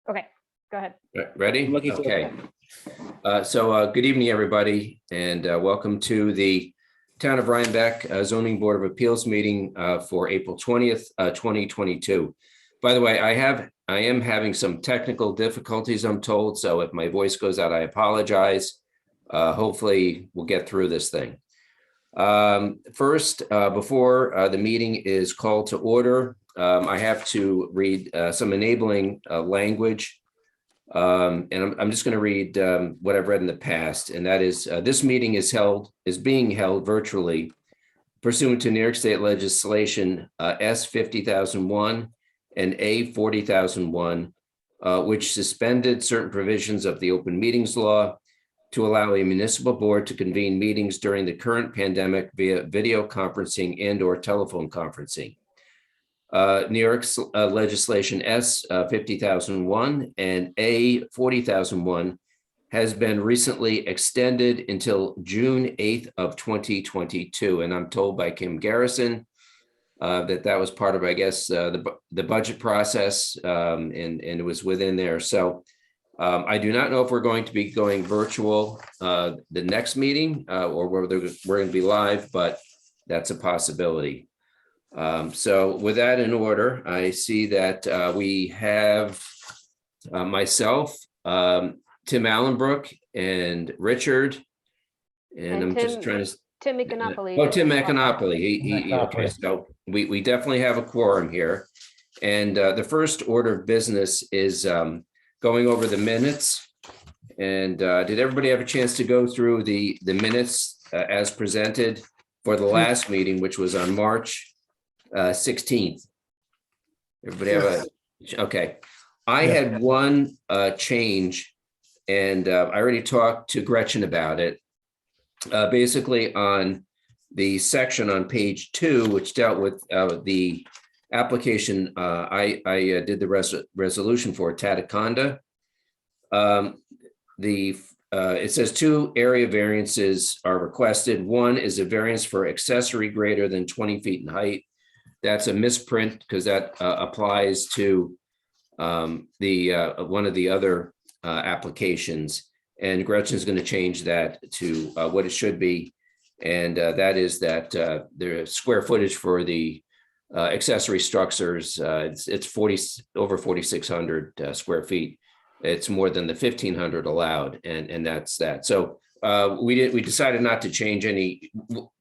Okay, go ahead. Ready? I'm looking for the Okay. Good evening, everybody, and welcome to the Town of Rhinebeck Zoning Board of Appeals meeting for April 20th, 2022. By the way, I am having some technical difficulties, I'm told, so if my voice goes out, I apologize. Hopefully, we'll get through this thing. First, before the meeting is called to order, I have to read some enabling language. And I'm just going to read what I've read in the past, and that is this meeting is being held virtually pursuant to New York State legislation S 50,001 and A 40,001, which suspended certain provisions of the open meetings law to allow a municipal board to convene meetings during the current pandemic via video conferencing and or telephone conferencing. New York's legislation S 50,001 and A 40,001 has been recently extended until June 8th of 2022. And I'm told by Kim Garrison that was part of, I guess, the budget process, and it was within there. So I do not know if we're going to be going virtual the next meeting or whether we're going to be live, but that's a possibility. So with that in order, I see that we have myself, Tim Allenbrook, and Richard, and I'm just trying to. Tim Econopoli. Oh, Tim Econopoli. Okay, so we definitely have a quorum here. And the first order of business is going over the minutes. And did everybody have a chance to go through the minutes as presented for the last meeting, which was on March 16th? Everybody have okay. I had one change, and I already talked to Gretchen about it. Basically on the section on page 2, which dealt with the application, I did the resolution for Tataconda. It says 2 area variances are requested. One is a variance for accessory greater than 20 feet in height. That's a misprint because that applies to one of the other applications, and Gretchen's going to change that to what it should be, and that is that the square footage for the accessory structures, it's over 4,600 square feet. It's more than the 1,500 allowed, and that's that. So we decided not to change any.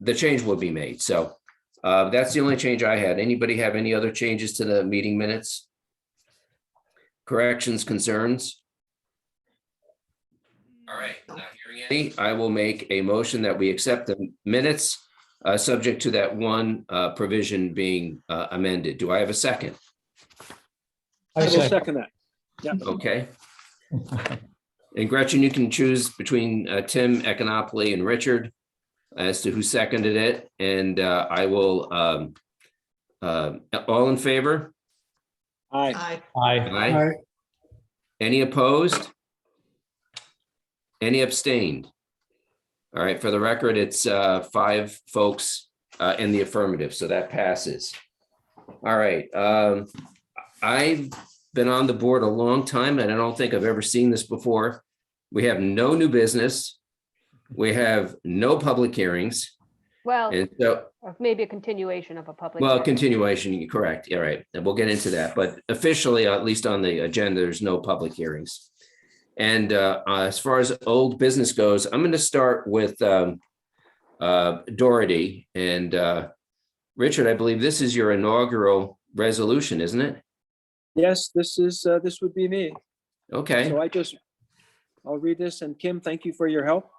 The change will be made. So. That's the only change I had. Anybody have any other changes to the meeting minutes? Corrections, concerns? All right, not hearing any, I will make a motion that we accept the minutes subject to that one provision being amended. Do I have a second? I will second that. Yeah. Okay. And Gretchen, you can choose between Tim Econopoli and Richard as to who seconded it, and I will, all in favor? Aye. Aye. Any opposed? Any abstained? All right, for the record, it's 5 folks in the affirmative, so that passes. All right, I've been on the board a long time, and I don't think I've ever seen this before. We have no new business. We have no public hearings. Well, And so, maybe a continuation of a public. well, hearing. continuation, you're correct. All right. And we'll get into that. But officially, at least on the agenda, there's no public hearings. And as far as old business goes, I'm going to start with Doherty. And Richard, I believe this is your inaugural resolution, isn't it? Yes, this would be me. Okay. So I'll read this, and Kim, thank you for your help.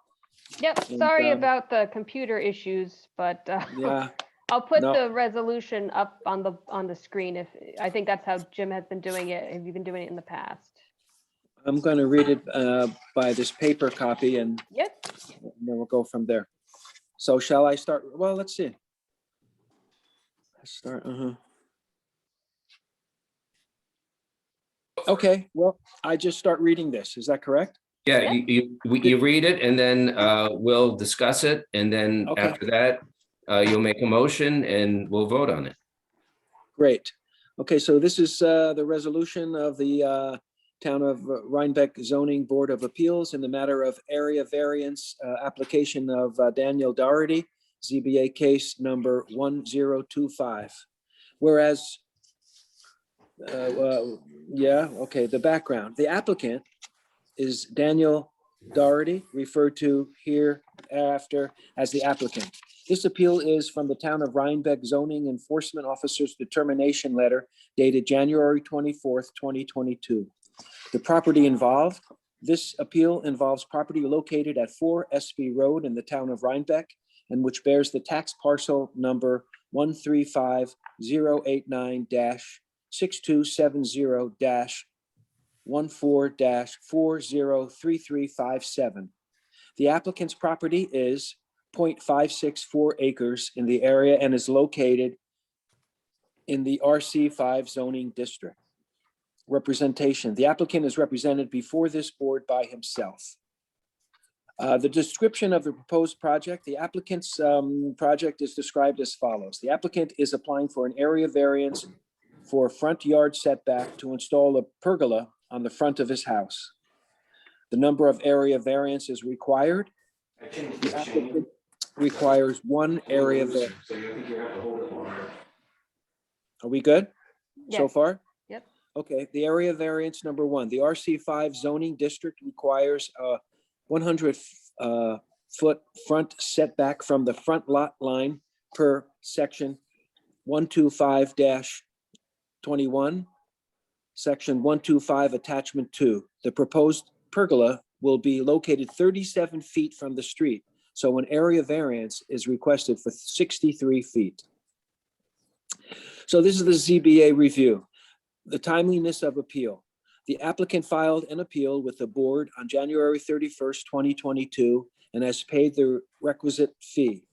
Yep, And, sorry about the computer issues, but Yeah, I'll put No. the resolution up on the screen. If I think that's how Jim has been doing it. Have you been doing it in the past? I'm going to read it by this paper copy, and Yep. then we'll go from there. So shall I start? Well, let's see. Let's start. Okay, well, I just start reading this. Is that correct? Yeah, you read it, and then we'll discuss it. And then Okay. after that, you'll make a motion and we'll vote on it. Great. Okay, so this is the resolution of the Town of Rhinebeck Zoning Board of Appeals in the matter of area variance application of Daniel Doherty, ZBA case number 1025. Whereas, the background, the applicant is Daniel Doherty, referred to hereafter as the applicant. This appeal is from the Town of Rhinebeck Zoning Enforcement Officer's determination letter dated January 24th, 2022. The property involved, this appeal involves property located at 4 SB Road in the Town of Rhinebeck, and which bears the tax parcel number 135-089-6270-14-403357. The applicant's property is 0.564 acres in the area and is located in the RC5 zoning district. Representation. The applicant is represented before this board by himself. The description of the proposed project, the applicant's project is described as follows. The applicant is applying for an area variance for a front yard setback to install a pergola on the front of his house. The number of area variances required. The applicant requires one area variance. Are we good so Yes. far? Yep. Okay, the area variance number 1, the RC5 zoning district requires a 100 foot front setback from the front lot line per section 125-21, section 125 attachment 2. The proposed pergola will be located 37 feet from the street, so an area variance is requested for 63 feet. So this is the ZBA review. The timeliness of appeal. The applicant filed an appeal with the board on January 31st, 2022, and has paid the requisite fee.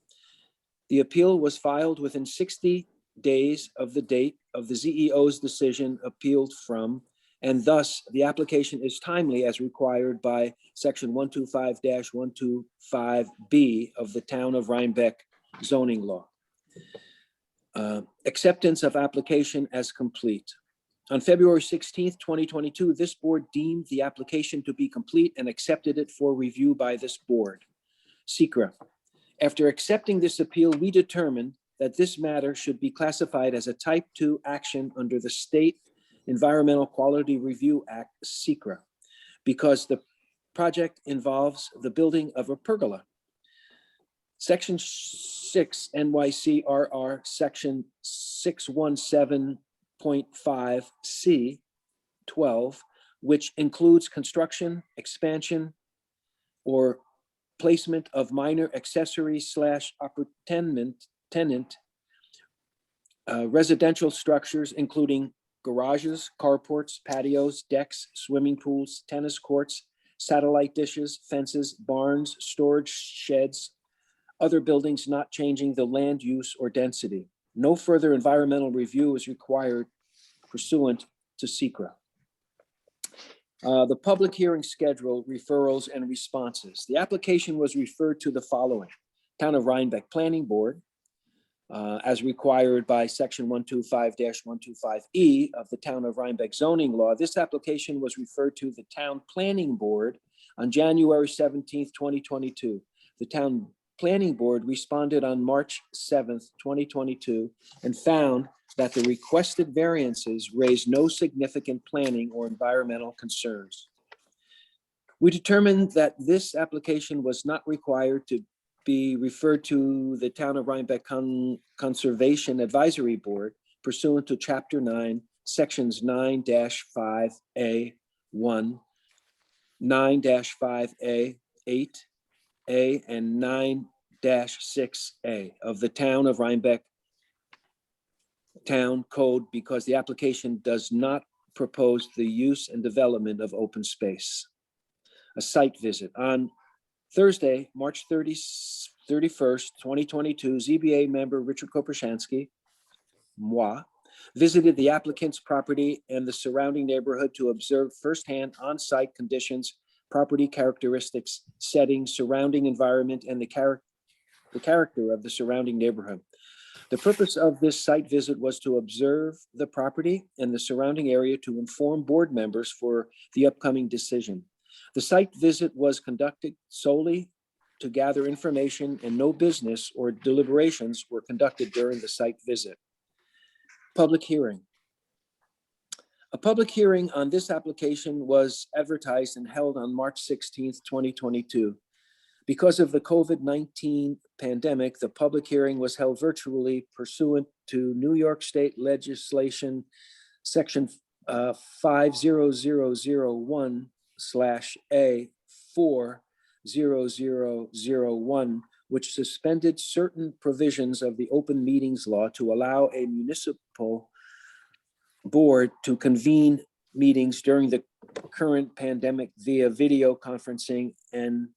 The appeal was filed within 60 days of the date of the ZEO's decision appealed from, and thus the application is timely as required by section 125-125B of the Town of Rhinebeck zoning law. Acceptance of application as complete. On February 16th, 2022, this board deemed the application to be complete and accepted it for review by this board. SECRA. After accepting this appeal, we determined that this matter should be classified as a type 2 action under the State Environmental Quality Review Act, SECRA, because the project involves the building of a pergola. Section 6 NYCRR section 617.5 C 12, which includes construction, expansion, or placement of minor accessory / appurtenant tenant residential structures, including garages, carports, patios, decks, swimming pools, tennis courts, satellite dishes, fences, barns, storage sheds, other buildings not changing the land use or density. No further environmental review is required pursuant to SECRA. The public hearing schedule, referrals, and responses. The application was referred to the following: Town of Rhinebeck Planning Board, as required by section 125-125E of the Town of Rhinebeck zoning law. This application was referred to the Town Planning Board on January 17th, 2022. The Town Planning Board responded on March 7th, 2022, and found that the requested variances raised no significant planning or environmental concerns. We determined that this application was not required to be referred to the Town of Rhinebeck Conservation Advisory Board pursuant to Chapter 9, Sections 9-5A1, 9-5A, 8A, and 9-6A of the Town of Rhinebeck Town Code, because the application does not propose the use and development of open space. A site visit. On Thursday, March 31st, 2022, ZBA member Richard Koprashansky, moi, visited the applicant's property and the surrounding neighborhood to observe firsthand on-site conditions, property characteristics, settings, surrounding environment, and the character of the surrounding neighborhood. The purpose of this site visit was to observe the property and the surrounding area to inform board members for the upcoming decision. The site visit was conducted solely to gather information, and no business or deliberations were conducted during the site visit. Public hearing. A public hearing on this application was advertised and held on March 16th, 2022. Because of the COVID-19 pandemic, the public hearing was held virtually pursuant to New York State legislation, section 50001/A40001, which suspended certain provisions of the open meetings law to allow a municipal board to convene meetings during the current pandemic via video conferencing and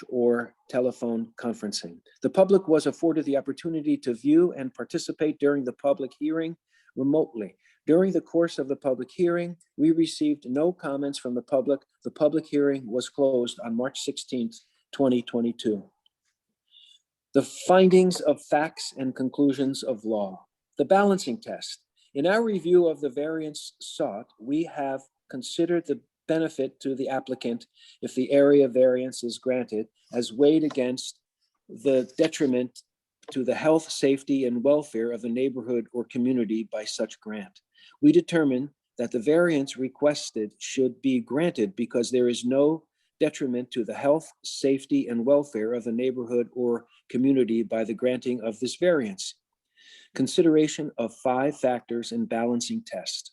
or telephone conferencing. The public was afforded the opportunity to view and participate during the public hearing remotely. During the course of the public hearing, we received no comments from the public. The public hearing was closed on March 16th, 2022. The findings of facts and conclusions of law. The balancing test. In our review of the variance sought, we have considered the benefit to the applicant if the area variance is granted, as weighed against the detriment to the health, safety, and welfare of the neighborhood or community by such grant. We determined that the variance requested should be granted because there is no detriment to the health, safety, and welfare of the neighborhood or community by the granting of this variance. Consideration of 5 factors in balancing test.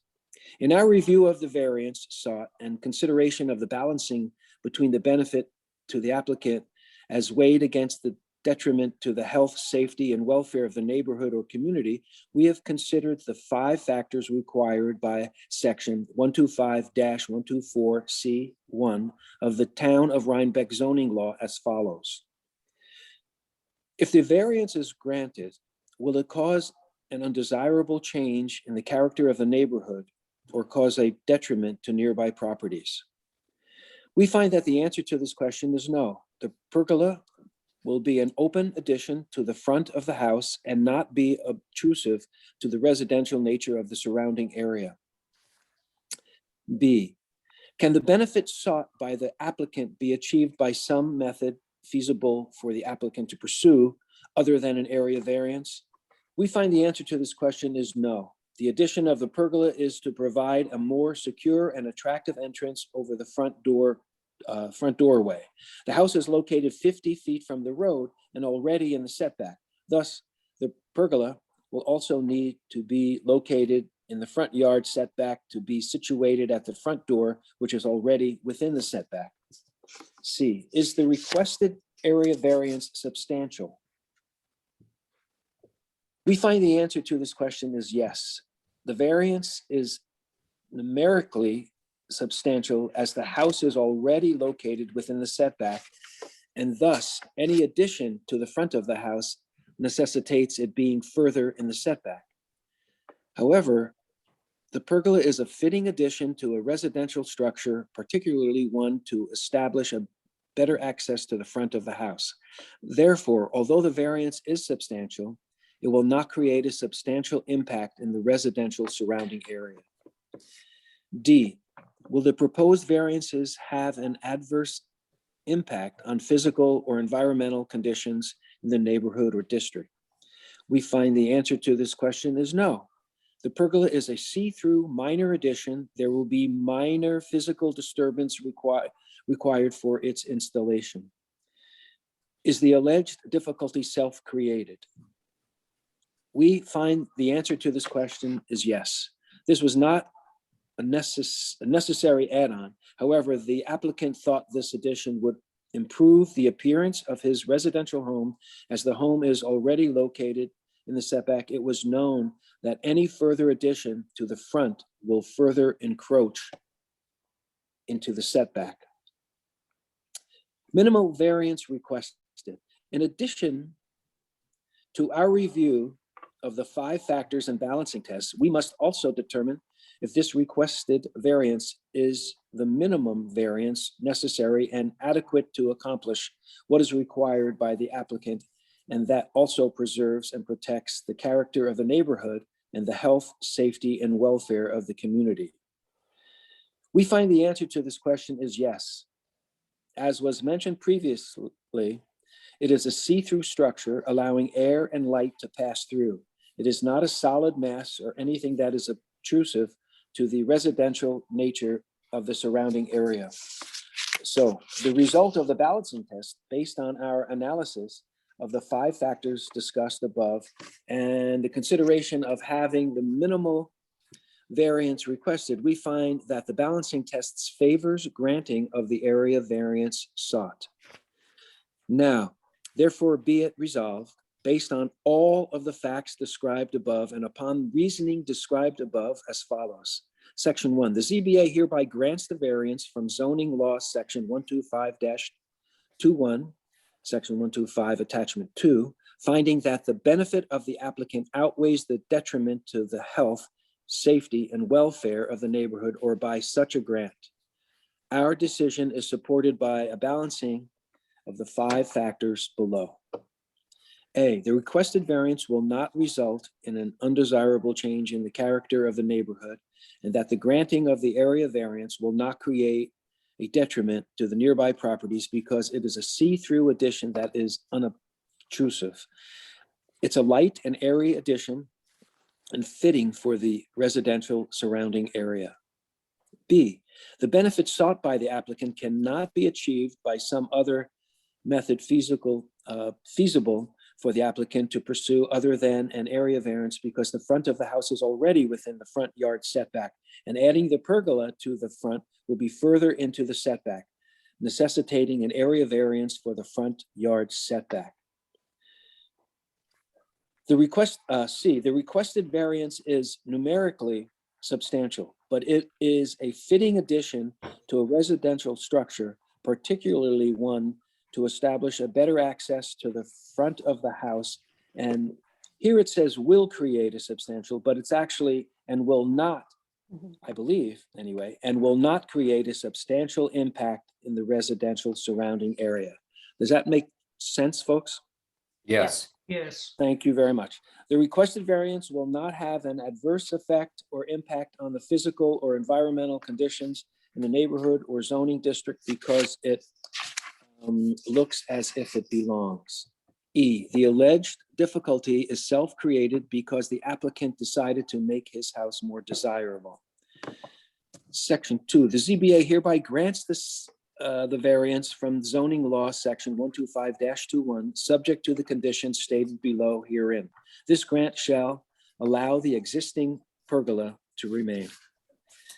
In our review of the variance sought and consideration of the balancing between the benefit to the applicant as weighed against the detriment to the health, safety, and welfare of the neighborhood or community, we have considered the 5 factors required by section 125-124C1 of the Town of Rhinebeck zoning law as follows. If the variance is granted, will it cause an undesirable change in the character of the neighborhood or cause a detriment to nearby properties? We find that the answer to this question is no. The pergola will be an open addition to the front of the house and not be obtrusive to the residential nature of the surrounding area. B, can the benefit sought by the applicant be achieved by some method feasible for the applicant to pursue other than an area variance? We find the answer to this question is no. The addition of the pergola is to provide a more secure and attractive entrance over the front doorway. The house is located 50 feet from the road and already in the setback. Thus, the pergola will also need to be located in the front yard setback to be situated at the front door, which is already within the setback. C, is the requested area variance substantial? We find the answer to this question is yes. The variance is numerically substantial as the house is already located within the setback, and thus any addition to the front of the house necessitates it being further in the setback. However, the pergola is a fitting addition to a residential structure, particularly one to establish a better access to the front of the house. Therefore, although the variance is substantial, it will not create a substantial impact in the residential surrounding area. D, will the proposed variances have an adverse impact on physical or environmental conditions in the neighborhood or district? We find the answer to this question is no. The pergola is a see-through minor addition. There will be minor physical disturbance required for its installation. Is the alleged difficulty self-created? We find the answer to this question is yes. This was not a necessary add-on. However, the applicant thought this addition would improve the appearance of his residential home. As the home is already located in the setback, it was known that any further addition to the front will further encroach into the setback. Minimal variance requested. In addition to our review of the 5 factors and balancing tests, we must also determine if this requested variance is the minimum variance necessary and adequate to accomplish what is required by the applicant and that also preserves and protects the character of the neighborhood and the health, safety, and welfare of the community? We find the answer to this question is yes. As was mentioned previously, it is a see-through structure allowing air and light to pass through. It is not a solid mass or anything that is obtrusive to the residential nature of the surrounding area. So the result of the balancing test, based on our analysis of the 5 factors discussed above and the consideration of having the minimal variance requested, we find that the balancing tests favors granting of the area variance sought. Now, therefore, be it resolved, based on all of the facts described above and upon reasoning described above as follows. Section 1, the ZBA hereby grants the variance from zoning law section 125-21, section 125 attachment 2, finding that the benefit of the applicant outweighs the detriment to the health, safety, and welfare of the neighborhood, or by such a grant. Our decision is supported by a balancing of the 5 factors below. A, the requested variance will not result in an undesirable change in the character of the neighborhood, and that the granting of the area variance will not create a detriment to the nearby properties because it is a see-through addition that is unobtrusive. It's a light and airy addition and fitting for the residential surrounding area. B, the benefit sought by the applicant cannot be achieved by some other method feasible for the applicant to pursue other than an area variance because the front of the house is already within the front yard setback, and adding the pergola to the front will be further into the setback, necessitating an area variance for the front yard setback. The requested variance is numerically substantial, but it is a fitting addition to a residential structure, particularly one to establish a better access to the front of the house. And here it says will create a substantial, but it's actually and will not, I believe anyway, and will not create a substantial impact in the residential surrounding area. Does that make sense, folks? Yes. Yes. Thank you very much. The requested variance will not have an adverse effect or impact on the physical or environmental conditions in the neighborhood or zoning district because it looks as if it belongs. E, the alleged difficulty is self-created because the applicant decided to make his house more desirable. Section 2, the ZBA hereby grants this the variance from zoning law section 125-21, subject to the conditions stated below herein. This grant shall allow the existing pergola to remain.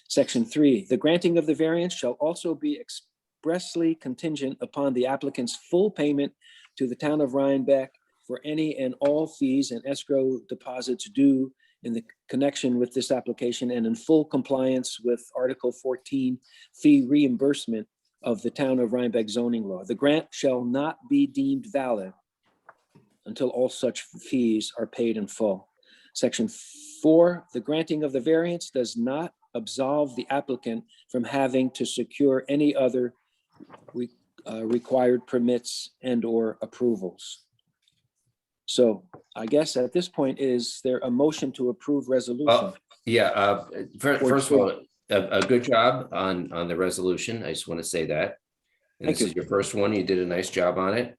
Section 3, the granting of the variance shall also be expressly contingent upon the applicant's full payment to the town of Rhinebeck for any and all fees and escrow deposits due in the connection with this application and in full compliance with Article 14 fee reimbursement of the town of Rhinebeck zoning law. The grant shall not be deemed valid until all such fees are paid in full. Section 4, the granting of the variance does not absolve the applicant from having to secure any other required permits and or approvals. So I guess at this point, is there a motion to approve resolution? Well, yeah, first of all, a good job on the resolution. I just want to say that. And Thank this is your first one. You did a nice job on it.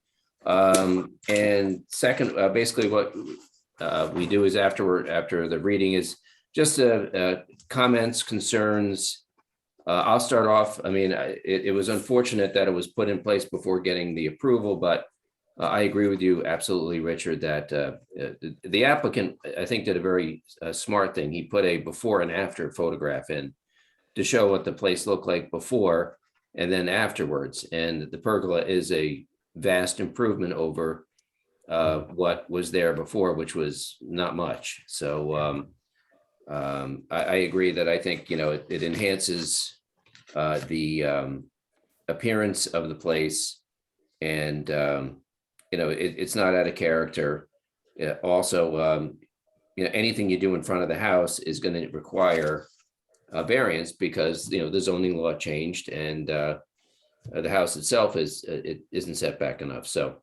And second, basically what we do is after the reading is just comments, concerns. I'll start off. I mean, it was unfortunate that it was put in place before getting the approval, but I agree with you absolutely, Richard, that the applicant, I think, did a very smart thing. He put a before and after photograph in to show what the place looked like before and then afterwards. And the pergola is a vast improvement over what was there before, which was not much. So I agree that I think, it enhances the appearance of the place, and it's not out of character. Also, anything you do in front of the house is going to require a variance because the zoning law changed and the house itself isn't set back enough. So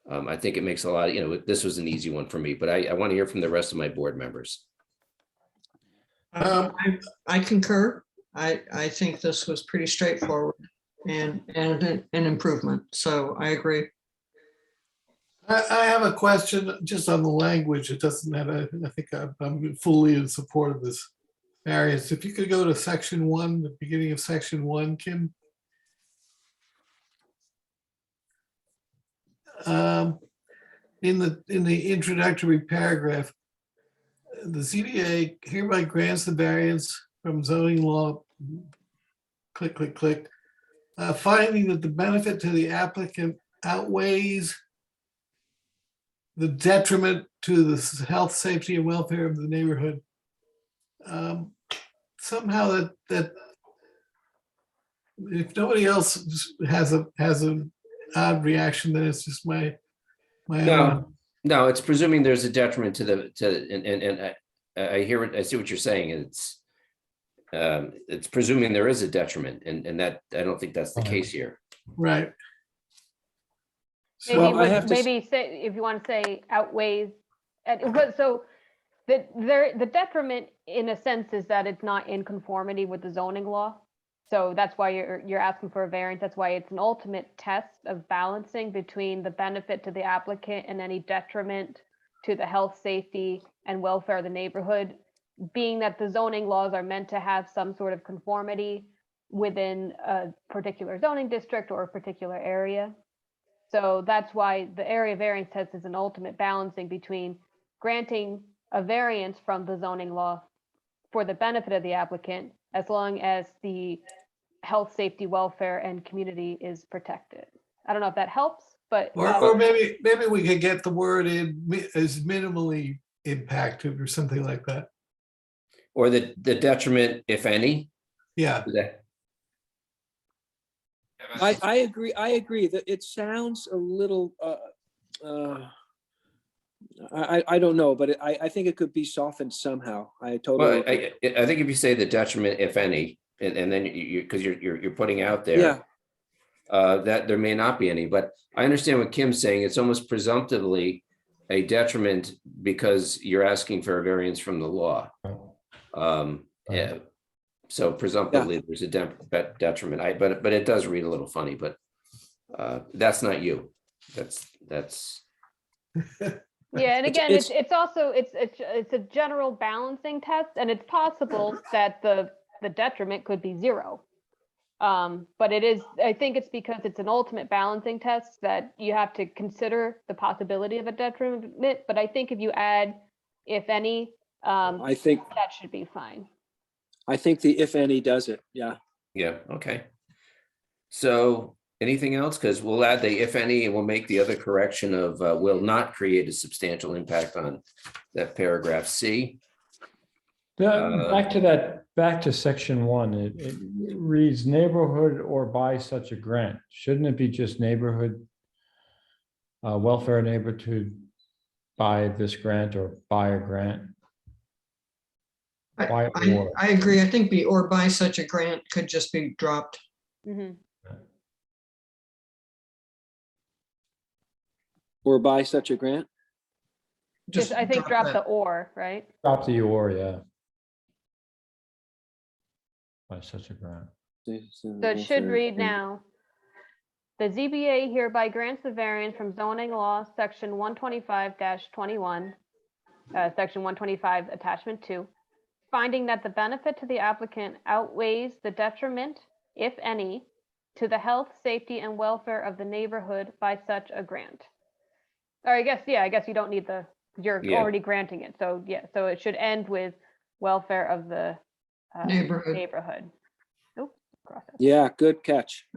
I think it makes a lot, this was an easy one for me, but I want to hear from the rest of my board members. I concur. I think this was pretty straightforward and an improvement. So I agree. I have a question just on the language. It doesn't have, I think I'm fully in support of this variance. If you could go to section 1, the beginning of section 1, Kim. In the introductory paragraph, the ZBA hereby grants the variance from zoning law, click, click, click, finding that the benefit to the applicant outweighs the detriment to the health, safety, and welfare of the neighborhood. Somehow that if nobody else has an odd reaction, then it's just my own. No, it's presuming there's a detriment and I hear it, I see what you're saying. It's presuming there is a detriment, and that I don't think that's the case here. Right. Maybe, Well, I have to maybe say, if you want to say outweighs, so the detriment in a sense is that it's not in conformity with the zoning law. So that's why you're asking for a variance. That's why it's an ultimate test of balancing between the benefit to the applicant and any detriment to the health, safety, and welfare of the neighborhood, being that the zoning laws are meant to have some sort of conformity within a particular zoning district or a particular area. So that's why the area variance test is an ultimate balancing between granting a variance from the zoning law for the benefit of the applicant, as long as the health, safety, welfare, and community is protected. I don't know if that helps, but Or maybe we could get the word in as minimally impacted or something like that. Or the detriment, if any. Yeah. I agree that it sounds a little, I don't know, but I think it could be softened somehow. I totally. Well, I think if you say the detriment, if any, and then because you're putting out there. Yeah. That there may not be any, but I understand what Kim's saying. It's almost presumptively a detriment because you're asking for a variance from the law. Yeah. So presumptively there's a detriment. But it does read a little funny, but that's not you. That's. yeah, and again, It's- it's also it's a general balancing test, and it's possible that the detriment could be 0. But I think it's because it's an ultimate balancing test that you have to consider the possibility of a detriment. But I think if you add, if any, I think that should be fine. the if any does it. Yeah. Yeah, okay. So anything else? Because we'll add the if any, and we'll make the other correction of will not create a substantial impact on that paragraph C. Back to section 1, it reads neighborhood or by such a grant. Shouldn't it be just neighborhood welfare neighborhood by this grant or by a grant? Why or? I agree. I think or by such a grant could just be dropped. Mhm. Or by such a grant. Just, I think drop that. the or, right? Drop the or, yeah. By such a grant. So it should read now. The ZBA hereby grants the variance from zoning law, section 125-21, section 125, attachment 2, finding that the benefit to the applicant outweighs the detriment, if any, to the health, safety, and welfare of the neighborhood by such a grant. Or I guess you don't need you're Yeah. already granting it. So yeah, so it should end with welfare of the neighborhood. Oop, cross out. Yeah, good catch.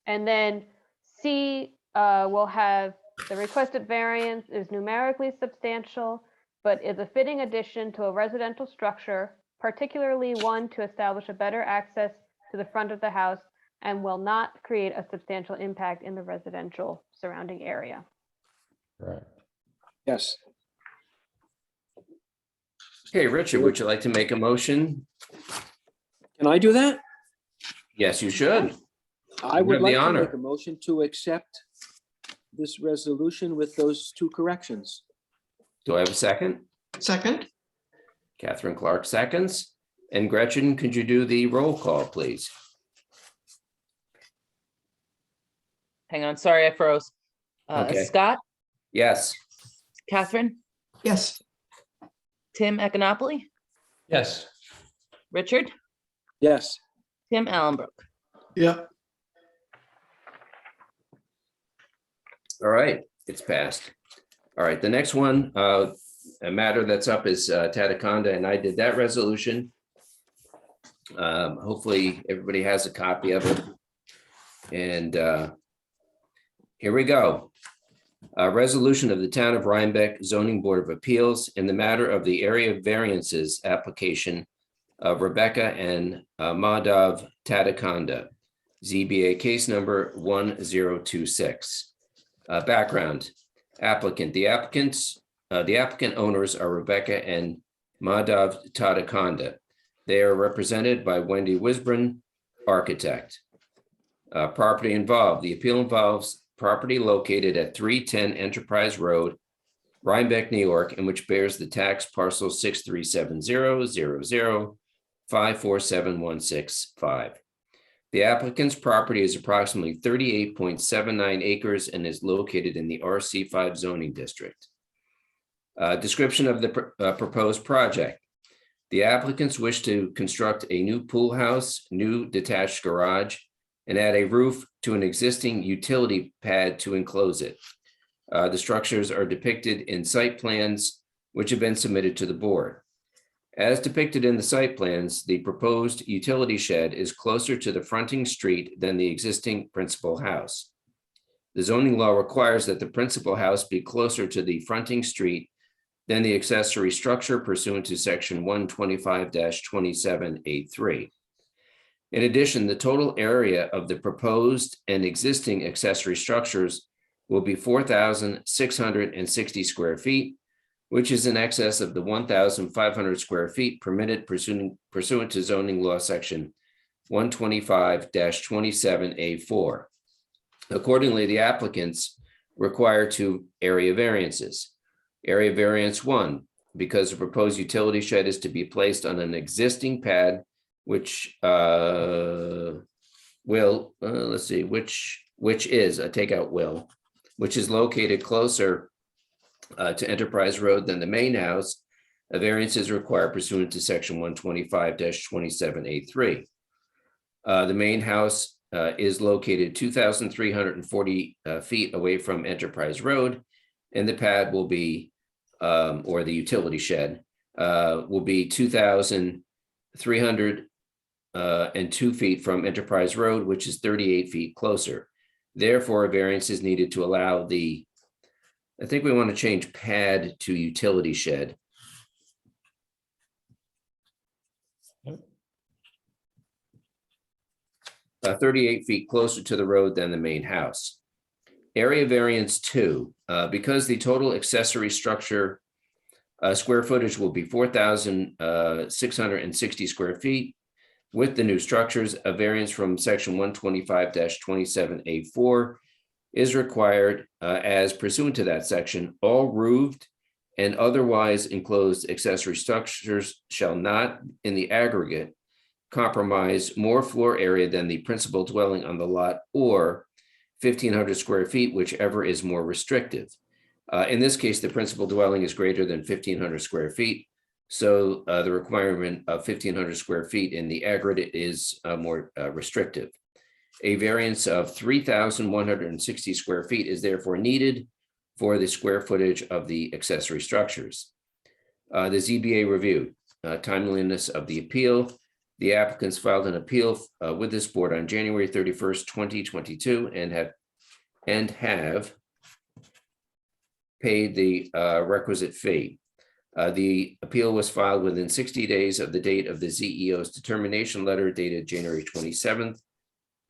And then C will have the requested variance is numerically substantial, but is a fitting addition to a residential structure, particularly one to establish a better access to the front of the house, and will not create a substantial impact in the residential surrounding area. Right. Yes. Okay, Richard, would you like to make a motion? Can I do that? Yes, you should. I You would have like the to honor. make a motion to accept this resolution with those two corrections. Do I have a second? Second, Catherine Clark seconds. And Gretchen, could you do the roll call, please? Hang on, sorry, I froze. Okay. Scott, Yes. Catherine, yes, Tim Econopoli, Yes. Richard, Yes, Tim Allenbrook. Yep. All right, it's passed. All right, the next one, a matter that's up is Tataconda, and I did that resolution. Hopefully, everybody has a copy of it. And here we go. A resolution of the Town of Rhinebeck Zoning Board of Appeals in the matter of the area variances application of Rebecca and Madhav Tataconda, ZBA case number 1026. Background, applicant. The applicant owners are Rebecca and Madhav Tataconda. They are represented by Wendy Wisbron, architect. Property involved. The appeal involves property located at 310 Enterprise Road, Rhinebeck, New York, and which bears the tax parcel 63700054716.5. The applicant's property is approximately 38.79 acres and is located in the RC5 zoning district. Description of the proposed project. The applicants wish to construct a new pool house, new detached garage, and add a roof to an existing utility pad to enclose it. The structures are depicted in site plans which have been submitted to the board. As depicted in the site plans, the proposed utility shed is closer to the fronting street than the existing principal house. The zoning law requires that the principal house be closer to the fronting street than the accessory structure pursuant to section 125-27A3. In addition, the total area of the proposed and existing accessory structures will be 4,660 square feet, which is in excess of the 1,500 square feet permitted pursuant to zoning law section 125-27A4. Accordingly, the applicants require two area variances. Area variance 1, because the proposed utility shed is to be placed on an existing pad, which which is located closer to Enterprise Road than the main house. A variance is required pursuant to section 125-27A3. The main house is located 2,340 feet away from Enterprise Road, and the pad will be, or the utility shed, will be 2,302 feet from Enterprise Road, which is 38 feet closer. Therefore, a variance is needed to allow I think we want to change pad to utility shed. Yep. 38 feet closer to the road than the main house. Area variance 2, because the total accessory structure square footage will be 4,660 square feet. With the new structures, a variance from section 125-27A4 is required as pursuant to that section. All roofed and otherwise enclosed accessory structures shall not in the aggregate compromise more floor area than the principal dwelling on the lot or 1,500 square feet, whichever is more restrictive. In this case, the principal dwelling is greater than 1,500 square feet. So the requirement of 1,500 square feet in the aggregate is more restrictive. A variance of 3,160 square feet is therefore needed for the square footage of the accessory structures. The ZBA reviewed timeliness of the appeal. The applicants filed an appeal with this board on January 31st, 2022, and have paid the requisite fee. The appeal was filed within 60 days of the date of the ZEO's determination letter dated January 27th,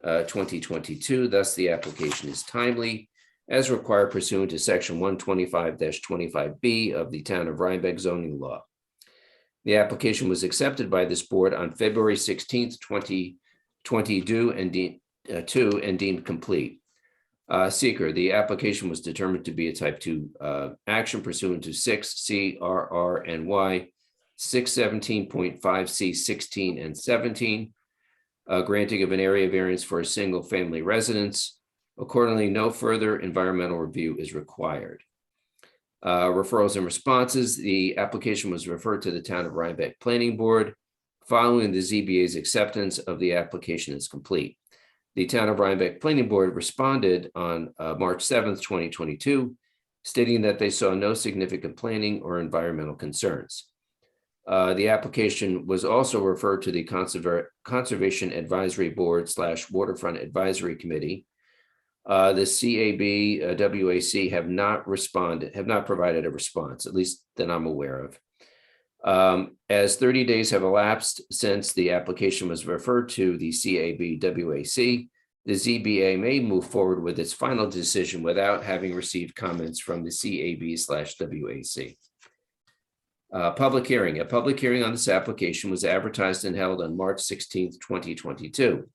2022. Thus, the application is timely as required pursuant to section 125-25B of the Town of Rhinebeck zoning law. The application was accepted by this board on February 16th, 2022 and deemed complete. Seeker, the application was determined to be a type 2 action pursuant to 6 CRR and Y 617.5 C 16 and 17, granting of an area variance for a single family residence. Accordingly, no further environmental review is required. Referrals and responses, the application was referred to the Town of Rhinebeck Planning Board following the ZBA's acceptance of the application is complete. The Town of Rhinebeck Planning Board responded on March 7th, 2022, stating that they saw no significant planning or environmental concerns. The application was also referred to the Conservation Advisory Board / Waterfront Advisory Committee. The CAB, WAC have not provided a response, at least that I'm aware of. As 30 days have elapsed since the application was referred to the CAB, WAC, the ZBA may move forward with its final decision without having received comments from the CAB/WAC. Public hearing. A public hearing on this application was advertised and held on March 16th, 2022.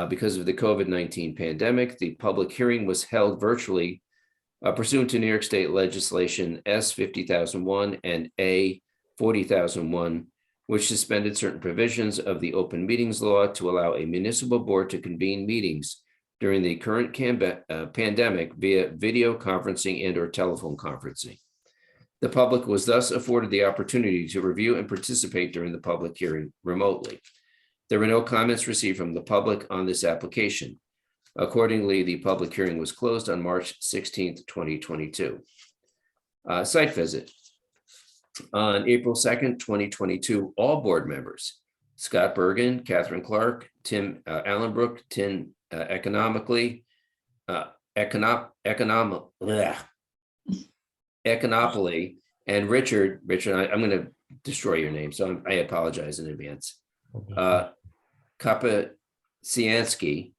Because of the COVID-19 pandemic, the public hearing was held virtually pursuant to New York State legislation S 50,001 and A 40,001, which suspended certain provisions of the open meetings law to allow a municipal board to convene meetings during the current pandemic via video conferencing and or telephone conferencing. The public was thus afforded the opportunity to review and participate during the public hearing remotely. There were no comments received from the public on this application. Accordingly, the public hearing was closed on March 16th, 2022. Site visit. On April 2nd, 2022, all board members, Scott Bergen, Catherine Clark, Tim Allenbrook, Tim Economopoulos, and Richard, I'm going to destroy your name, so I apologize in advance. Kapasiansky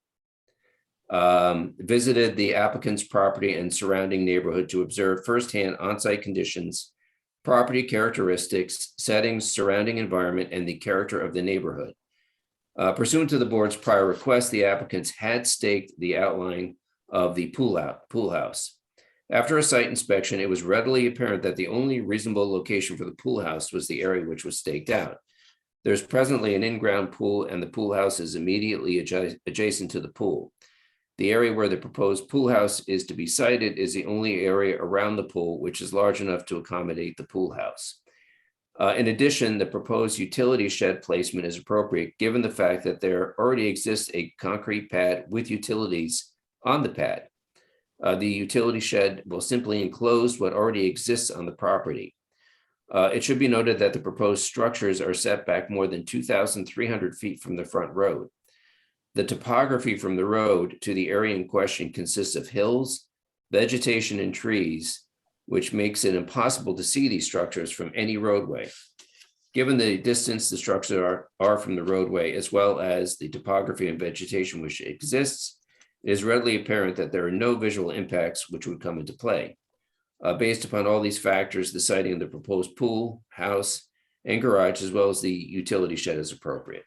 visited the applicant's property and surrounding neighborhood to observe firsthand on-site conditions, property characteristics, settings, surrounding environment, and the character of the neighborhood. Pursuant to the board's prior request, the applicants had staked the outline of the pool house. After a site inspection, it was readily apparent that the only reasonable location for the pool house was the area which was staked out. There's presently an in-ground pool, and the pool house is immediately adjacent to the pool. The area where the proposed pool house is to be sited is the only area around the pool which is large enough to accommodate the pool house. In addition, the proposed utility shed placement is appropriate given the fact that there already exists a concrete pad with utilities on the pad. The utility shed will simply enclose what already exists on the property. It should be noted that the proposed structures are set back more than 2,300 feet from the front road. The topography from the road to the area in question consists of hills, vegetation, and trees, which makes it impossible to see these structures from any roadway. Given the distance the structures are from the roadway, as well as the topography and vegetation which exists, it is readily apparent that there are no visual impacts which would come into play. Based upon all these factors, the siting of the proposed pool, house, and garage, as well as the utility shed, is appropriate.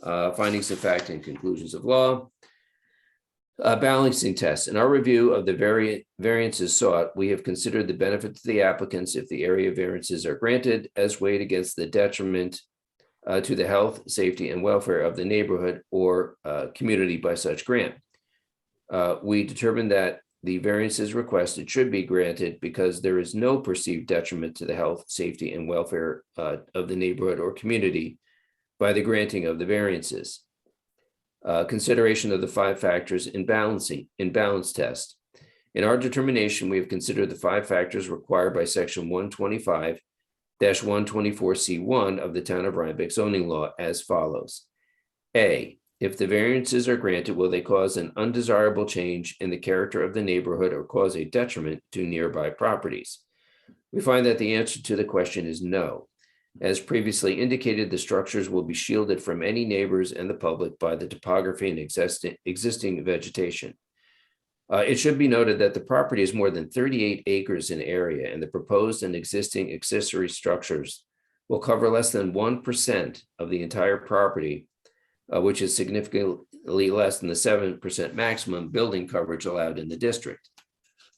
Findings of fact and conclusions of law. Balancing test. In our review of the variances sought, we have considered the benefit to the applicants if the area variances are granted as weighed against the detriment to the health, safety, and welfare of the neighborhood or community by such grant. We determined that the variances requested should be granted because there is no perceived detriment to the health, safety, and welfare of the neighborhood or community by the granting of the variances. Consideration of the 5 factors in balance test. In our determination, we have considered the 5 factors required by section 125-124C1 of the Town of Rhinebeck zoning law as follows. A, if the variances are granted, will they cause an undesirable change in the character of the neighborhood or cause a detriment to nearby properties? We find that the answer to the question is no. As previously indicated, the structures will be shielded from any neighbors and the public by the topography and existing vegetation. It should be noted that the property is more than 38 acres in area, and the proposed and existing accessory structures will cover less than 1% of the entire property which is significantly less than the 7% maximum building coverage allowed in the district.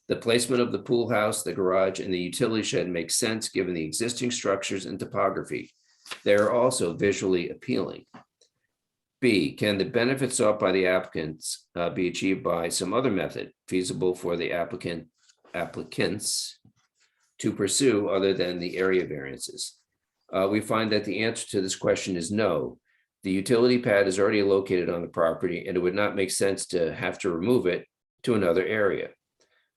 The placement of the pool house, the garage, and the utility shed makes sense given the existing structures and topography. They are also visually appealing. B, can the benefits sought by the applicants be achieved by some other method feasible for the applicants to pursue other than the area variances? We find that the answer to this question is no. The utility pad is already located on the property, and it would not make sense to have to remove it to another area.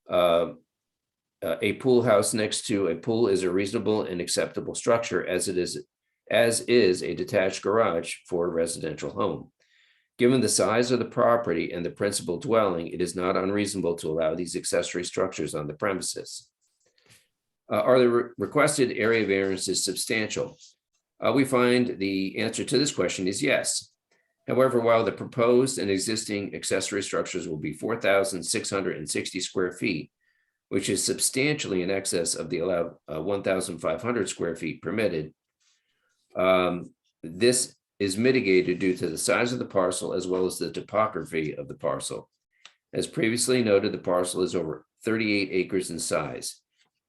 A pool house next to a pool is a reasonable and acceptable structure as is a detached garage for a residential home. Given the size of the property and the principal dwelling, it is not unreasonable to allow these accessory structures on the premises. Are the requested area variances substantial? We find the answer to this question is yes. However, while the proposed and existing accessory structures will be 4,660 square feet, which is substantially in excess of the allowed 1,500 square feet permitted, this is mitigated due to the size of the parcel as well as the topography of the parcel. As previously noted, the parcel is over 38 acres in size.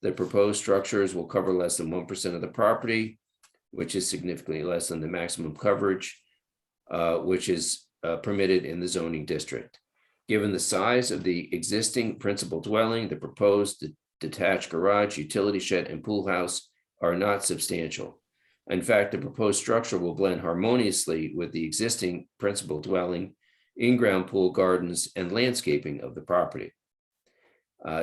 The proposed structures will cover less than 1% of the property, which is significantly less than the maximum coverage, which is permitted in the zoning district. Given the size of the existing principal dwelling, the proposed detached garage, utility shed, and pool house are not substantial. In fact, the proposed structure will blend harmoniously with the existing principal dwelling, in-ground pool, gardens, and landscaping of the property.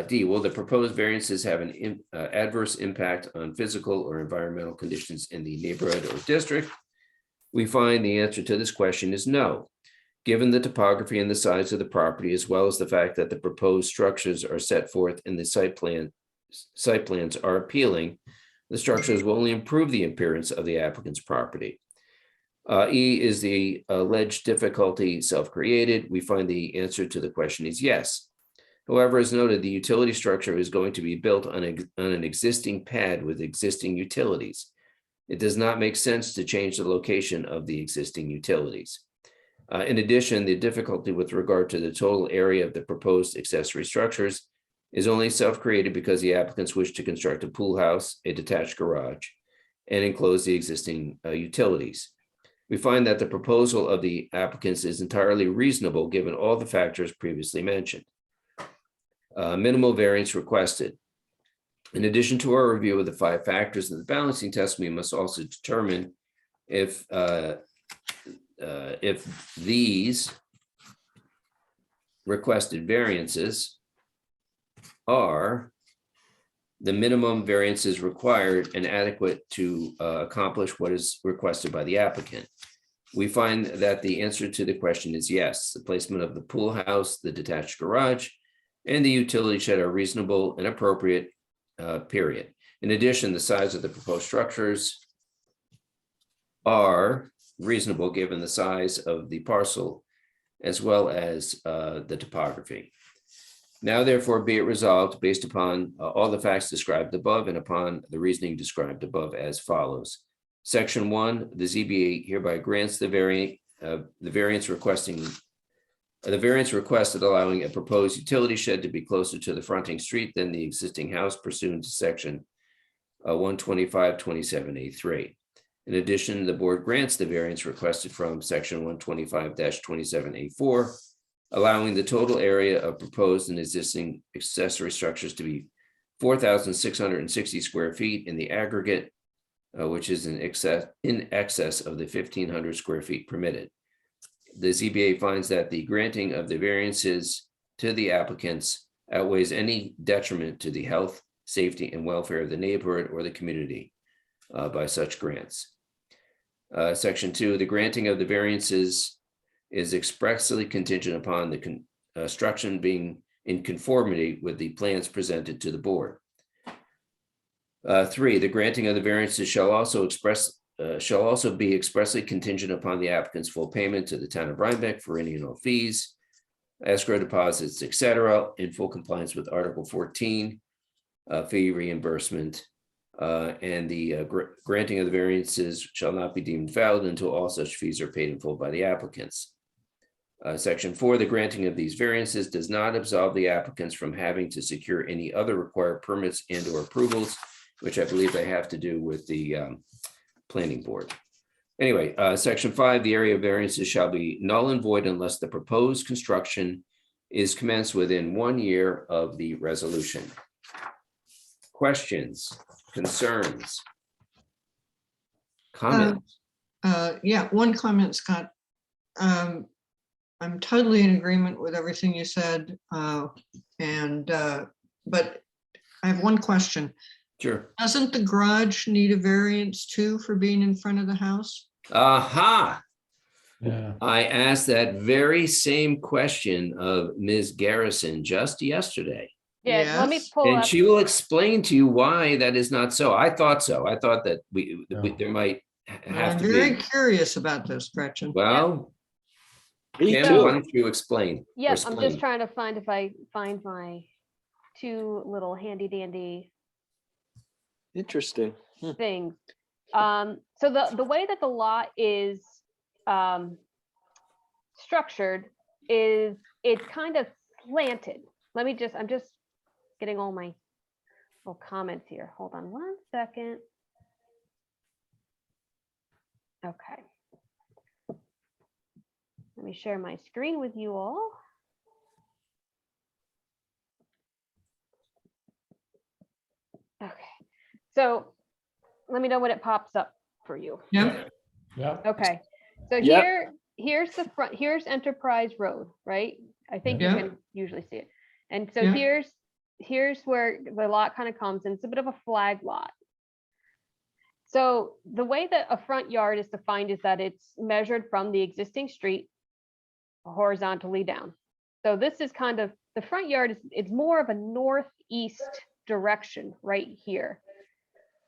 D, will the proposed variances have an adverse impact on physical or environmental conditions in the neighborhood or district? We find the answer to this question is no. Given the topography and the size of the property, as well as the fact that the proposed structures are set forth in the site plans are appealing, the structures will only improve the appearance of the applicant's property. E, is the alleged difficulty self-created? We find the answer to the question is yes. However, as noted, the utility structure is going to be built on an existing pad with existing utilities. It does not make sense to change the location of the existing utilities. In addition, the difficulty with regard to the total area of the proposed accessory structures is only self-created because the applicants wish to construct a pool house, a detached garage, and enclose the existing utilities. We find that the proposal of the applicants is entirely reasonable given all the factors previously mentioned. Minimal variance requested. In addition to our review of the 5 factors of the balancing test, we must also determine if these requested variances are the minimum variances required and adequate to accomplish what is requested by the applicant. We find that the answer to the question is yes. The placement of the pool house, the detached garage, and the utility shed are reasonable and appropriate, period. In addition, the size of the proposed structures are reasonable given the size of the parcel as well as the topography. Now, therefore, be it resolved based upon all the facts described above and upon the reasoning described above as follows. Section 1, the ZBA hereby grants the variance requested allowing a proposed utility shed to be closer to the fronting street than the existing house pursuant to section 125-27A3. In addition, the board grants the variance requested from section 125-27A4, allowing the total area of proposed and existing accessory structures to be 4,660 square feet in the aggregate, which is in excess of the 1,500 square feet permitted. The ZBA finds that the granting of the variances to the applicants outweighs any detriment to the health, safety, and welfare of the neighborhood or the community by such grants. Section 2, the granting of the variances is expressly contingent upon the construction being in conformity with the plans presented to the board. 3, the granting of the variances shall also be expressly contingent upon the applicant's full payment to the town of Rhinebeck for any and all fees, escrow deposits, etc., in full compliance with Article 14, fee reimbursement And the granting of the variances shall not be deemed valid until all such fees are paid in full by the applicants. Section 4, the granting of these variances does not absolve the applicants from having to secure any other required permits and or approvals, which I believe they have to do with the planning board. Anyway, section 5, the area variances shall be null and void unless the proposed construction is commenced within 1 year of the resolution. Questions, concerns, comments? Yeah, one comment, Scott. I'm totally in agreement with everything you said. But I have one question. Sure. Doesn't the garage need a variance too for being in front of the house? Aha. Yeah. I asked that very same question of Ms. Garrison just yesterday. Yeah, let me Yes. pull And up. she will explain to you why that is not so. I thought so. I thought that Yeah. there might I'm have to very be. curious about this, Gretchen. Well, Me Kim, too. why don't you explain? Yeah, or I'm explain? just trying to find if I find my two little handy dandy Interesting. things. So the way that the lot is structured is it's kind of slanted. I'm just getting all my little comments here. Hold on one second. Okay. Let me share my screen with you all. Okay. So let me know when it pops up for you. Yep. Yeah. Okay. So Yep. here's the front, here's Enterprise Road, right? I think you Yeah. can usually see it. And so Yeah. here's where the lot kind of comes in. It's a bit of a flag lot. So the way that a front yard is defined is that it's measured from the existing street horizontally down. So this is kind of, the front yard it's more of a northeast direction right here.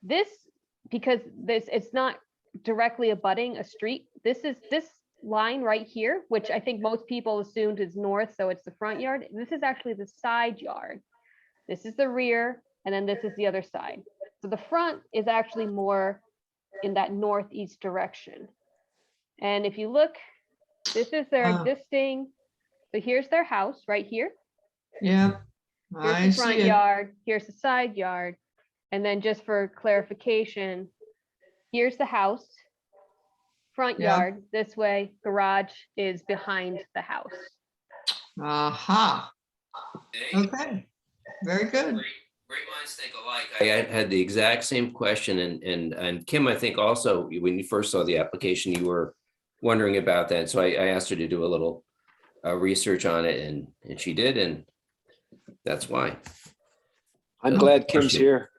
This, because it's not directly abutting a street. This line right here, which I think most people assumed is north, so it's the front yard. This is actually the side yard. This is the rear, and then this is the other side. So the front is actually more in that northeast direction. And if you look, this is their existing, so here's their house right here. Yeah. Here's I the see front it. yard, here's the side yard. And then just for clarification, here's the house, front Yeah. yard this way, garage is behind the house. Aha. Okay. Very good. Great minds think alike. I had the exact same question, and Kim, I think also when you first saw the application, you were wondering about that. So I asked her to do a little research on it, and she did, and that's why. I'm Oh, glad Kim's question. here.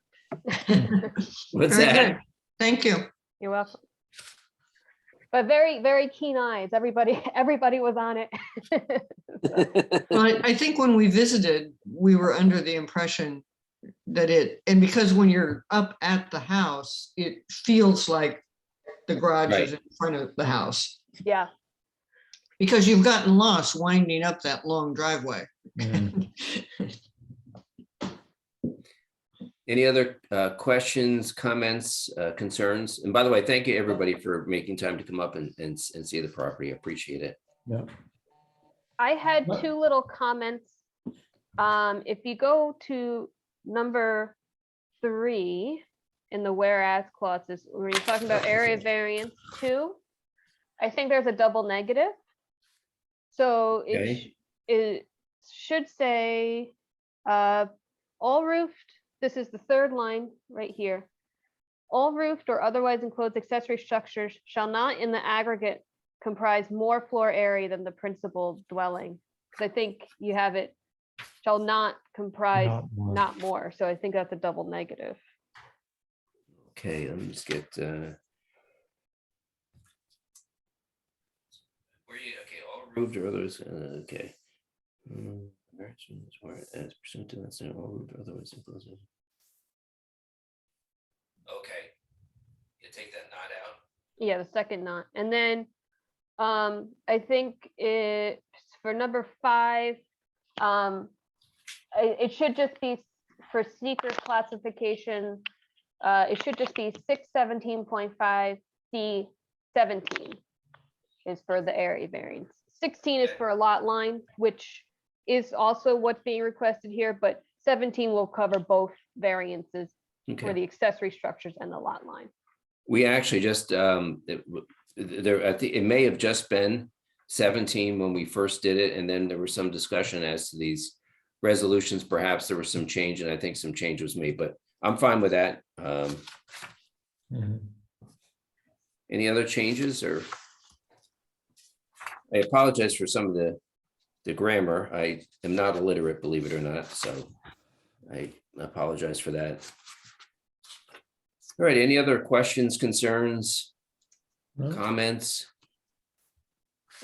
What's Very that? good. Thank you. You're welcome. But very, very keen eyes. Everybody was on it. Well, I think when we visited, we were under the impression that and because when you're up at the house, it feels like the garage is in front of the house. Yeah. Because you've gotten lost winding up that long driveway. Mm. Any other questions, comments, concerns? And by the way, thank you everybody for making time to come up and see the property. I appreciate it. Yeah. I had two little comments. If you go to number 3 in the whereas clauses, when you're talking about area variance 2, I think there's a double negative. So Okay. it should say all roofed. This is the third line right here. All roofed or otherwise enclosed accessory structures shall not in the aggregate comprise more floor area than the principal dwelling. Because I think you have it shall not comprise Not more. more. So I think that's a double negative. Okay, let me just get. Where you? Okay, all roofed or others. Okay. As pursuant to that, all roofed or otherwise enclosed. Okay. You take that knot out. Yeah, the second not. And then I think it for number 5, it should just be for seeker classification It should just be 617.5C17 is for the area variance. 16 is for a lot line, which is also what's being requested here, but 17 will cover both variances for Okay. the accessory structures and the lot line. We actually just, it may have just been 17 when we first did it, and then there was some discussion as to these resolutions. Perhaps there was some change, and I think some change was made, but I'm fine with that. Mhm. Any other changes, or? I apologize for some of the grammar. I am not illiterate, believe it or not, so I apologize for that. All right, any other questions, concerns, No? comments?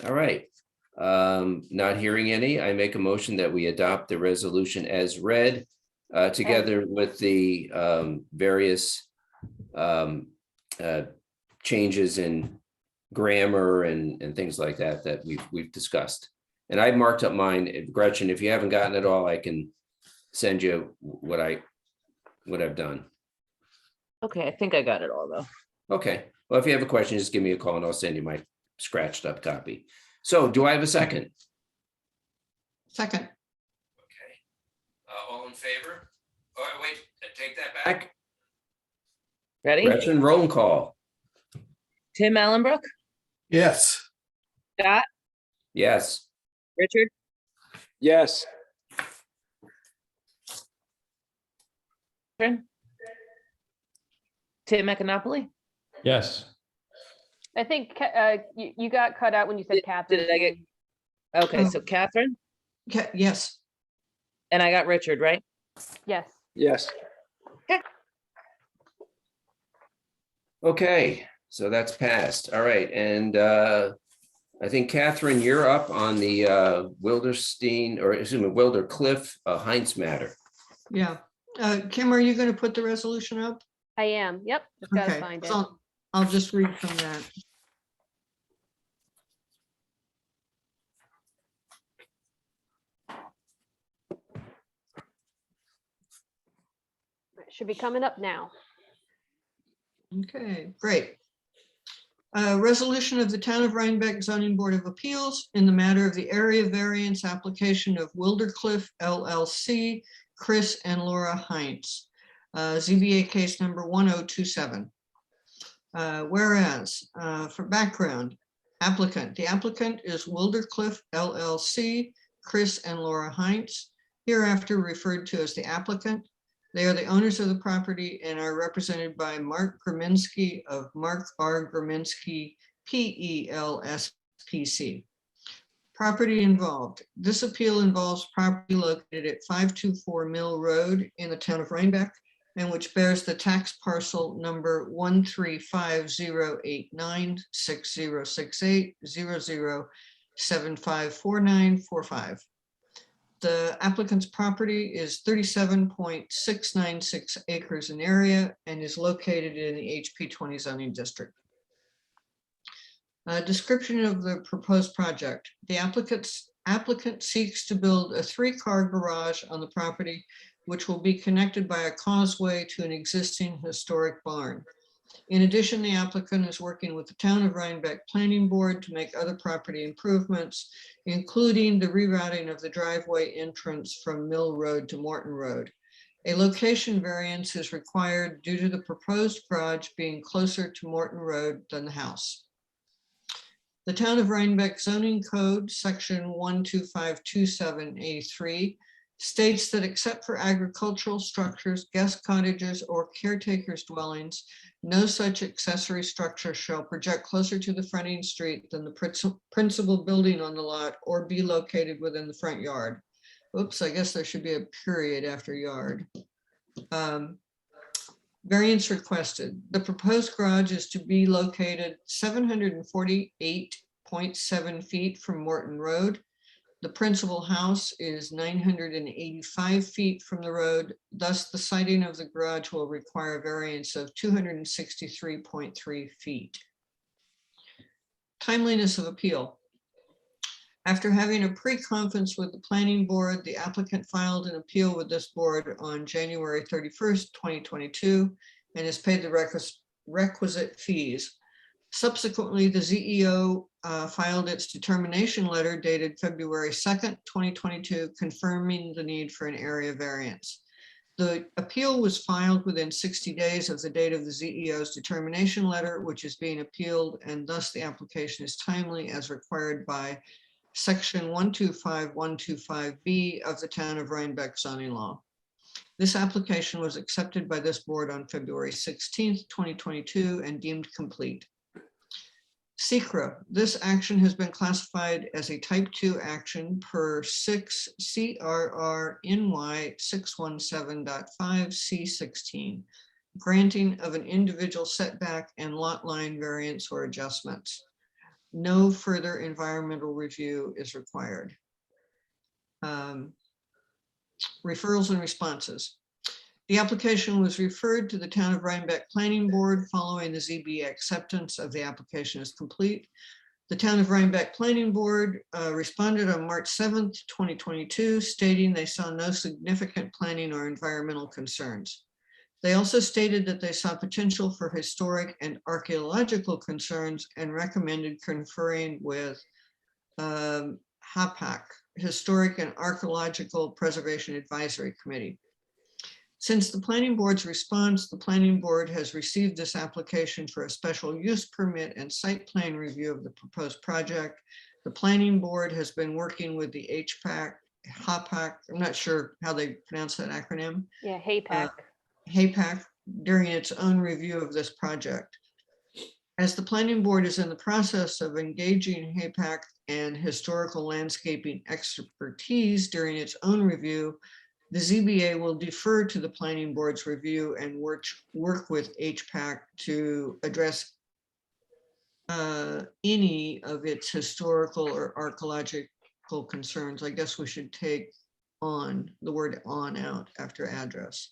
All right, not hearing any, I make a motion that we adopt the resolution as read, together with the various changes in grammar and things like that that we've discussed. And I've marked up mine. Gretchen, if you haven't gotten it all, I can send you what I've done. Okay, I think I got it all though. Okay, well, if you have a question, just give me a call and I'll send you my scratched up copy. So do I have a second? Second, Okay. All in favor? Oh, wait, take that back. Ready? Gretchen, roll call. Tim Allenbrook, Yes. Scott, Yes. Richard, Yes. Catherine, Tim Econopoli. Yes. I think you got cut out when you said Did Catherine. I get- Okay, so Catherine, yes, and I got Richard, right? Yes. Yes. Okay, so that's passed. All right, and I think Catherine, you're up on the Wilder Cliff Heinz matter. yeah. Kim, are you going to put the resolution up? I am. Yep. Just gotta Okay, find it. so I'll just read from that. It should be coming up now. Okay, great. Resolution of the Town of Rhinebeck Zoning Board of Appeals in the matter of the area variance application of Wildercliff LLC, Chris and Laura Heinz, ZBA case number 1027. Whereas, for background, the applicant is Wildercliff LLC, Chris and Laura Heinz, hereafter referred to as the applicant. They are the owners of the property and are represented by Mark Graminsky of Mark R. Graminsky, PELSPC. Property involved. This appeal involves property located at 524 Mill Road in the town of Rhinebeck, and which bears the tax parcel number 1350896068007549545. The applicant's property is 37.696 acres in area and is located in the HP 20 zoning district. Description of the proposed project. The applicant seeks to build a 3-car garage on the property, which will be connected by a causeway to an existing historic barn. In addition, the applicant is working with the Town of Rhinebeck Planning Board to make other property improvements, including the rerouting of the driveway entrance from Mill Road to Morton Road. A location variance is required due to the proposed garage being closer to Morton Road than the house. The Town of Rhinebeck Zoning Code, Section 12527A3, states that except for agricultural structures, guest cottages, or caretakers' dwellings, no such accessory structure shall project closer to the fronting street than the principal building on the lot or be located within the front yard. Oops, I guess there should be a period after yard. Variance requested. The proposed garage is to be located 748.7 feet from Morton Road. The principal house is 985 feet from the road. Thus, the siting of the garage will require a variance of 263.3 feet. Timeliness of appeal. After having a pre-conference with the planning board, the applicant filed an appeal with this board on January 31st, 2022. and has paid the requisite fees. Subsequently, the ZEO filed its determination letter dated February 2nd, 2022, confirming the need for an area variance. The appeal was filed within 60 days of the date of the ZEO's determination letter, which is being appealed, and thus the application is timely as required by Section 125125B of the Town of Rhinebeck zoning law. This application was accepted by this board on February 16th, 2022, and deemed complete. SECRA, this action has been classified as a type 2 action per 6 CRR NY 617.5 C16, granting of an individual setback and lot line variance or adjustments. No further environmental review is required. Referrals and responses. The application was referred to the Town of Rhinebeck Planning Board following the ZBA acceptance of the application as complete. The Town of Rhinebeck Planning Board responded on March 7th, 2022, stating they saw no significant planning or environmental concerns. They also stated that they saw potential for historic and archaeological concerns and recommended conferring with HAPAC, Historic and Archaeological Preservation Advisory Committee. Since the planning board's response, the planning board has received this application for a special use permit and site plan review of the proposed project. The planning board has been working with the HAPAC, I'm not sure how they pronounce that acronym. Yeah, HAPAC. HAPAC during its own review of this project. As the planning board is in the process of engaging HAPAC and historical landscaping expertise during its own review, the ZBA will defer to the planning board's review and work with HPAC to address any of its historical or archaeological concerns. I guess we should take on the word on out after address.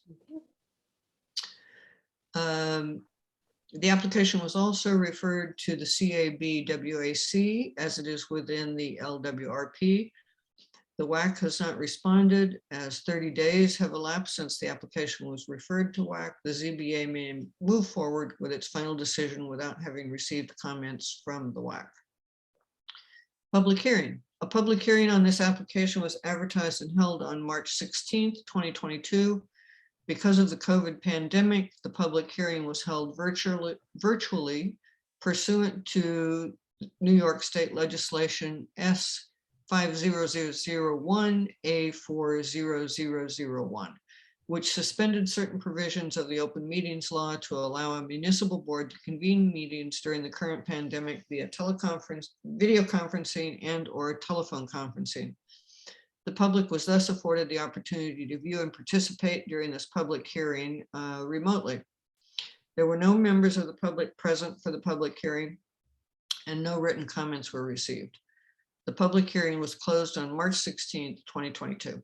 The application was also referred to the CABWAC as it is within the LWRP. The WAC has not responded as 30 days have elapsed since the application was referred to WAC. The ZBA may move forward with its final decision without having received comments from the WAC. Public hearing. A public hearing on this application was advertised and held on March 16th, 2022. Because of the COVID pandemic, the public hearing was held virtually pursuant to New York State legislation S 50001 A40001, which suspended certain provisions of the open meetings law to allow a municipal board to convene meetings during the current pandemic via teleconference, video conferencing, and or telephone conferencing. The public was thus afforded the opportunity to view and participate during this public hearing remotely. There were no members of the public present for the public hearing, and no written comments were received. The public hearing was closed on March 16th, 2022.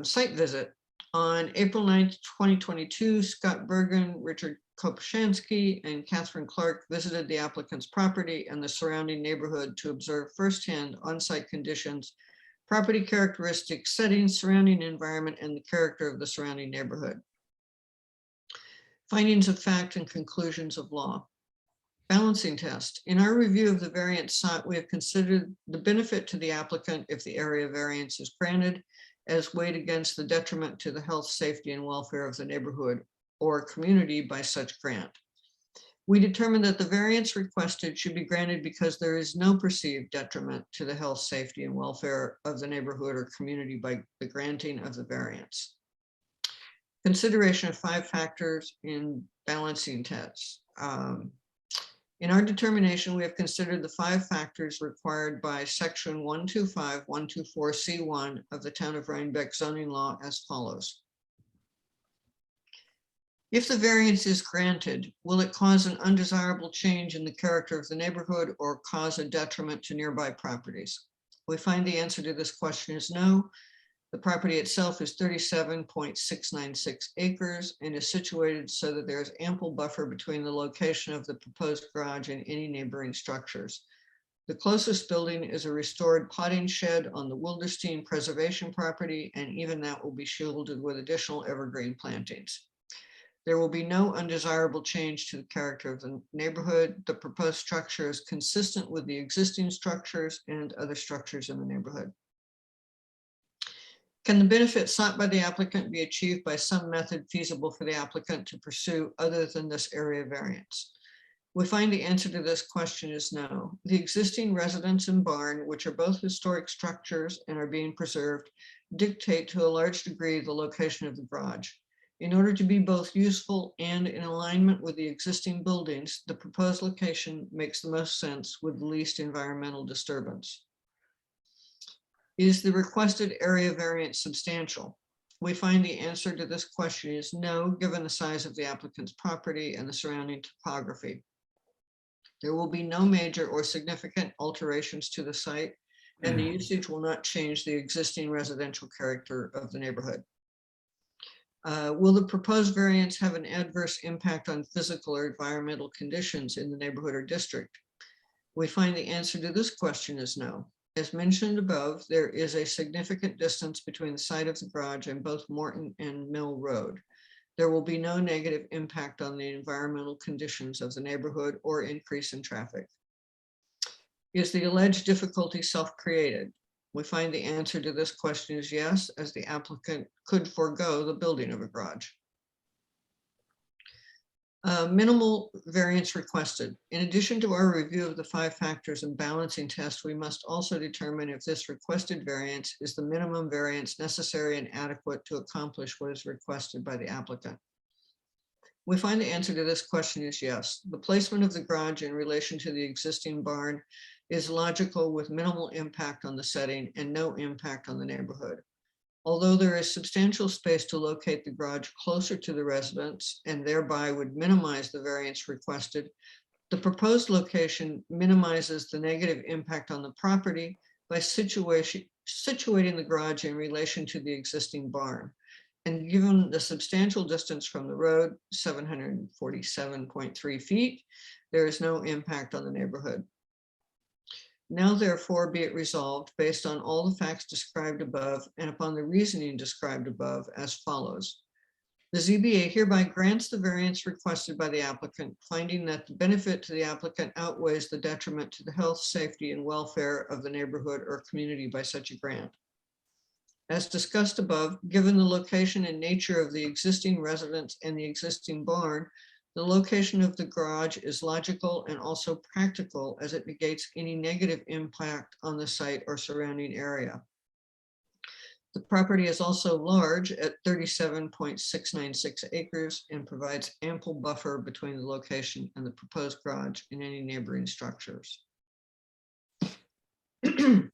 Site visit. On April 9th, 2022, Scott Bergen, Richard Kopshansky, and Catherine Clark visited the applicant's property and the surrounding neighborhood to observe firsthand on-site conditions, property characteristics, settings, surrounding environment, and the character of the surrounding neighborhood. Findings of fact and conclusions of law. Balancing test. In our review of the variance sought, we have considered the benefit to the applicant if the area variance is granted as weighed against the detriment to the health, safety, and welfare of the neighborhood or community by such grant. We determined that the variance requested should be granted because there is no perceived detriment to the health, safety, and welfare of the neighborhood or community by the granting of the variance. Consideration of 5 factors in balancing tests. In our determination, we have considered the 5 factors required by section 125.124C1 of the Town of Rhinebeck zoning law as follows. If the variance is granted, will it cause an undesirable change in the character of the neighborhood or cause a detriment to nearby properties? We find the answer to this question is no. The property itself is 37.696 acres and is situated so that there is ample buffer between the location of the proposed garage and any neighboring structures. The closest building is a restored potting shed on the Wilderstein Preservation property, and even that will be shielded with additional evergreen plantings. There will be no undesirable change to the character of the neighborhood. The proposed structure is consistent with the existing structures and other structures in the neighborhood. Can the benefit sought by the applicant be achieved by some method feasible for the applicant to pursue other than this area variance? We find the answer to this question is no. The existing residence and barn, which are both historic structures and are being preserved, dictate to a large degree the location of the garage. In order to be both useful and in alignment with the existing buildings, the proposed location makes the most sense with the least environmental disturbance. Is the requested area variance substantial? We find the answer to this question is no, given the size of the applicant's property and the surrounding topography. There will be no major or significant alterations to the site, and the usage will not change the existing residential character of the neighborhood. Will the proposed variance have an adverse impact on physical or environmental conditions in the neighborhood or district? We find the answer to this question is no. As mentioned above, there is a significant distance between the site of the garage and both Morton and Mill Road. There will be no negative impact on the environmental conditions of the neighborhood or increase in traffic. Is the alleged difficulty self-created? We find the answer to this question is yes, as the applicant could forego the building of a garage. Minimal variance requested. In addition to our review of the 5 factors and balancing test, we must also determine if this requested variance is the minimum variance necessary and adequate to accomplish what is requested by the applicant. We find the answer to this question is yes. The placement of the garage in relation to the existing barn is logical with minimal impact on the setting and no impact on the neighborhood. Although there is substantial space to locate the garage closer to the residence and thereby would minimize the variance requested, the proposed location minimizes the negative impact on the property by situating the garage in relation to the existing barn. And given the substantial distance from the road, 747.3 feet, there is no impact on the neighborhood. Now therefore be it resolved based on all the facts described above and upon the reasoning described above as follows. The ZBA hereby grants the variance requested by the applicant, finding that the benefit to the applicant outweighs the detriment to the health, safety, and welfare of the neighborhood or community by such a grant. As discussed above, given the location and nature of the existing residence and the existing barn, the location of the garage is logical and also practical as it negates any negative impact on the site or surrounding area. The property is also large at 37.696 acres and provides ample buffer between the location and the proposed garage and any neighboring structures. The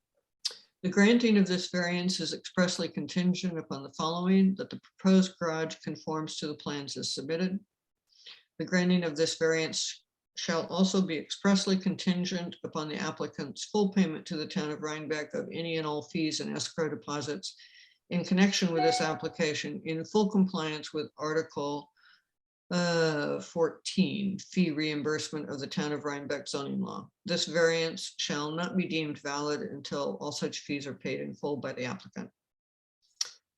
granting of this variance is expressly contingent upon the following: that the proposed garage conforms to the plans as submitted. The granting of this variance shall also be expressly contingent upon the applicant's full payment to the town of Rhinebeck of any and all fees and escrow deposits in connection with this application in full compliance with Article 14, fee reimbursement of the town of Rhinebeck zoning law. This variance shall not be deemed valid until all such fees are paid in full by the applicant.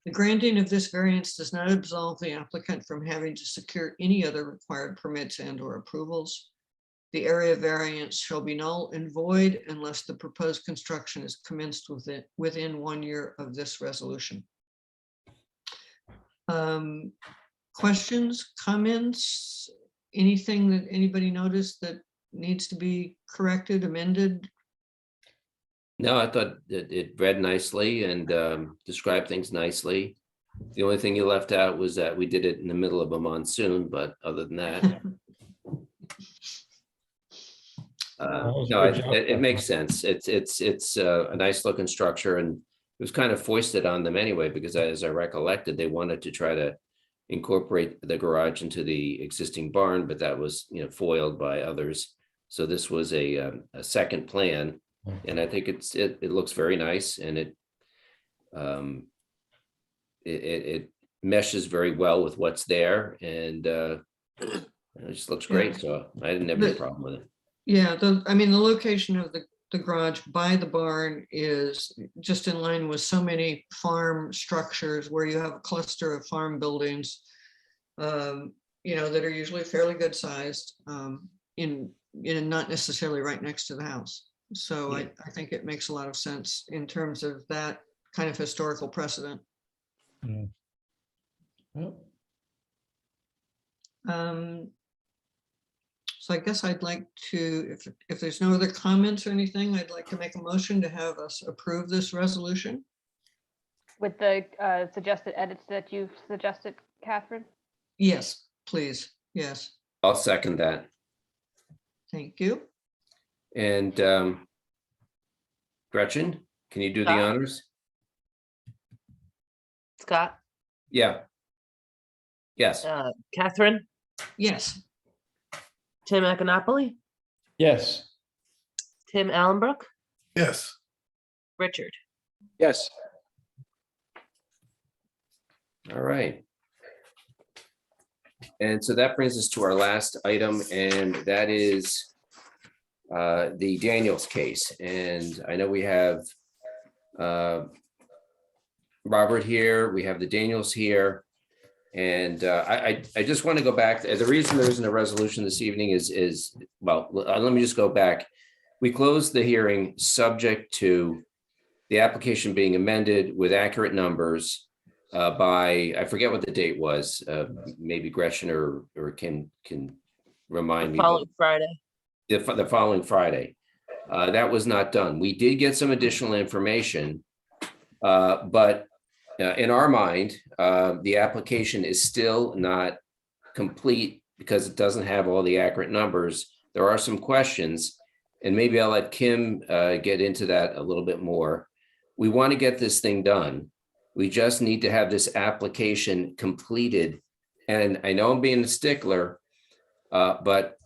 The granting of this variance does not absolve the applicant from having to secure any other required permits and/or approvals. The area variance shall be null and void unless the proposed construction is commenced within 1 year of this resolution. Questions, comments, anything that anybody noticed that needs to be corrected, amended? No, I thought it read nicely and described things nicely. The only thing you left out was that we did it in the middle of a monsoon, but other than that, no, it makes sense. It's a nice looking structure, and it was kind of foisted on them anyway, because as I recollected, they wanted to try to incorporate the garage into the existing barn, but that was, foiled by others. So this was a second plan. And I think it looks very nice, and it meshes very well with what's there, and it just looks great. So I didn't have any problem with it. Yeah, the location of the garage by the barn is just in line with so many farm structures where you have a cluster of farm buildings. that are usually fairly good sized, in not necessarily right next to the house. So Yeah. I think it makes a lot of sense in terms of that kind of historical precedent. Yeah. Well, So I guess I'd like to, if there's no other comments or anything, I'd like to make a motion to have us approve this resolution. With the suggested edits that you've suggested, Catherine? Yes, please. Yes, I'll second that. thank you. And Gretchen, can you do the Scott? honors? Scott, Yeah. Yes. Catherine, Yes, Tim Acanapoli, yes, Tim Allenbrook, Yes, Richard. Yes, All right. And so that brings us to our last item, and that is the Daniels case. And I know we have Robert here, we have the Daniels here. And I just want to go back. The reason there isn't a resolution this evening is, well, let me just go back. We closed the hearing subject to the application being amended with accurate numbers by, I forget what the date was, maybe Gretchen or can remind me. but Following Friday. The following Friday. That was not done. We did get some additional information, but in our mind, the application is still not complete because it doesn't have all the accurate numbers. There are some questions, and maybe I'll let Kim get into that a little bit more. We want to get this thing done. We just need to have this application completed. And I know I'm being a stickler, but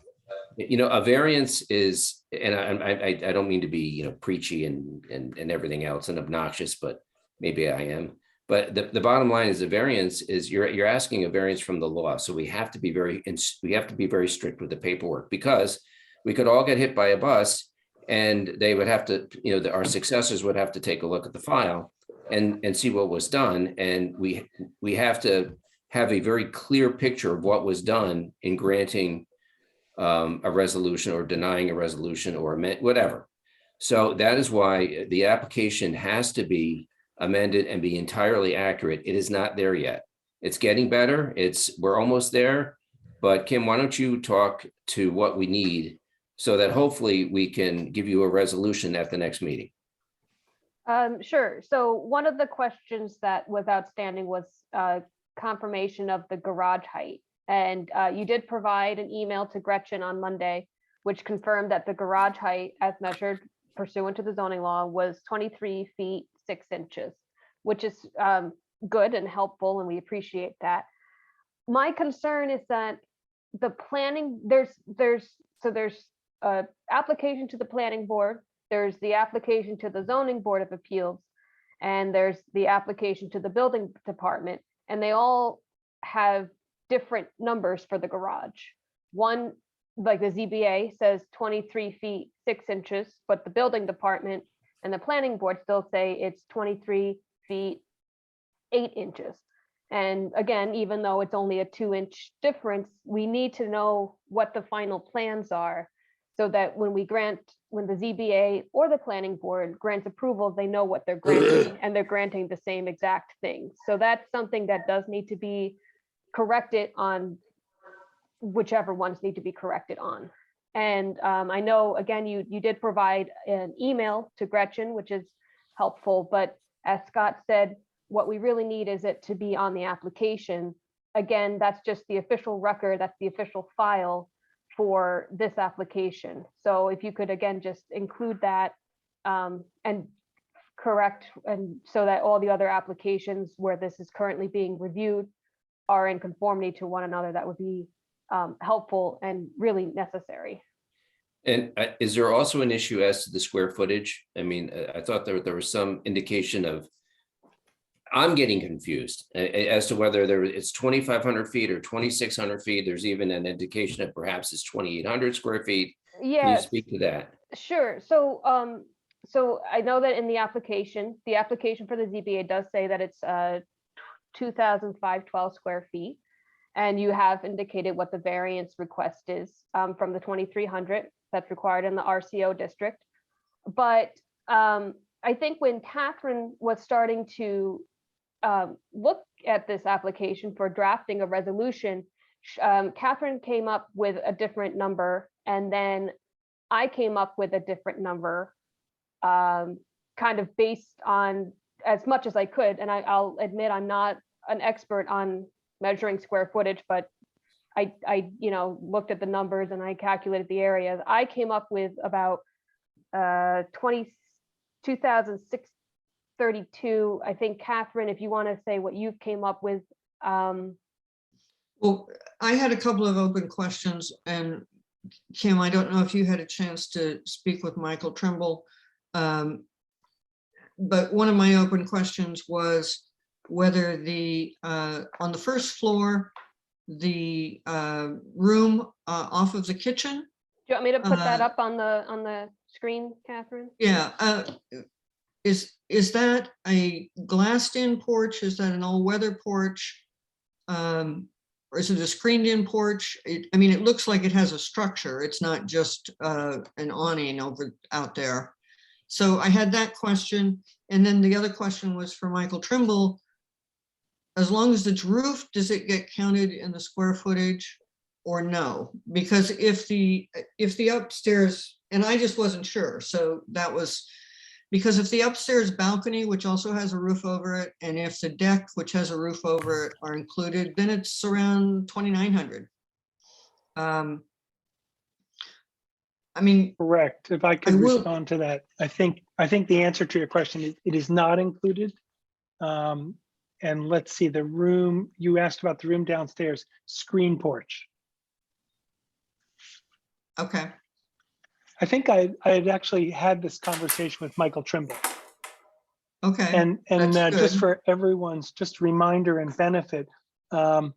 a variance is, and I don't mean to be, preachy and everything else and obnoxious, but maybe I am. But the bottom line is the variance is you're asking a variance from the law. So we have to be very strict with the paperwork, because we could all get hit by a bus and they would have to, our successors would have to take a look at the file and see what was done. And we have to have a very clear picture of what was done in granting a resolution or denying a resolution or whatever. So that is why the application has to be amended and be entirely accurate. It is not there yet. It's getting better. We're almost there. But Kim, why don't you talk to what we need so that hopefully we can give you a resolution at the next meeting? Sure. So one of the questions that was outstanding was confirmation of the garage height. And you did provide an email to Gretchen on Monday, which confirmed that the garage height as measured pursuant to the zoning law was 23 feet 6 inches, which is good and helpful, and we appreciate that. My concern is that the planning, there's application to the planning board, there's the application to the zoning board of appeals, and there's the application to the building department, and they all have different numbers for the garage. One, like the ZBA says 23 feet 6 inches, but the building department and the planning board still say it's 23 feet 8 inches. And again, even though it's only a 2-inch difference, we need to know what the final plans are so that when the ZBA or the planning board grants approval, they know what they're granting and they're granting the same exact thing. So that's something that does need to be corrected on whichever ones need to be corrected on. And I know, again, you did provide an email to Gretchen, which is helpful, but as Scott said, what we really need is it to be on the application. Again, that's just the official record, that's the official file for this application. So if you could, again, just include that and correct, and so that all the other applications where this is currently being reviewed are in conformity to one another, that would be helpful and really necessary. And is there also an issue as to the square footage? I mean, I thought there was some indication of, I'm getting confused as to whether it's 2,500 feet or 2,600 feet. There's even an indication of perhaps it's 2,800 square feet. Can you Yes, speak to that? sure. So I know that in the application for the ZBA does say that it's 2,512 square feet. And you have indicated what the variance request is from the 2300 that's required in the RCO district. But I think when Catherine was starting to look at this application for drafting a resolution, Catherine came up with a different number, and then I came up with a different number, kind of based on as much as I could. And I'll admit I'm not an expert on measuring square footage, but I looked at the numbers and I calculated the areas. I came up with about 2,632. I think, Catherine, if you want to say what you came up with. Well, I had a couple of open questions, and Kim, I don't know if you had a chance to speak with Michael Trimble. But one of my open questions was whether on the first floor, the room off of the kitchen. Do you want me to put that up on the screen, Catherine? Yeah. Is that a glassed-in porch? Is that an all-weather porch? Or is it a screened-in porch? I mean, it looks like it has a structure. It's not just an awning out there. So I had that question. And then the other question was for Michael Trimble. As long as it's roofed, does it get counted in the square footage or no? Because if the upstairs, and I just wasn't sure. So that was, because if the upstairs balcony, which also has a roof over it, and if the deck, which has a roof over it, are included, then it's around 2,900. I mean, Correct. If I could I will- respond to that, I think the answer to your question is it is not included. And let's see, the room, you asked about the room downstairs, screen porch. okay. I think I had actually had this conversation with Michael Trimble. Okay. And that's just good. for everyone's just reminder and benefit, the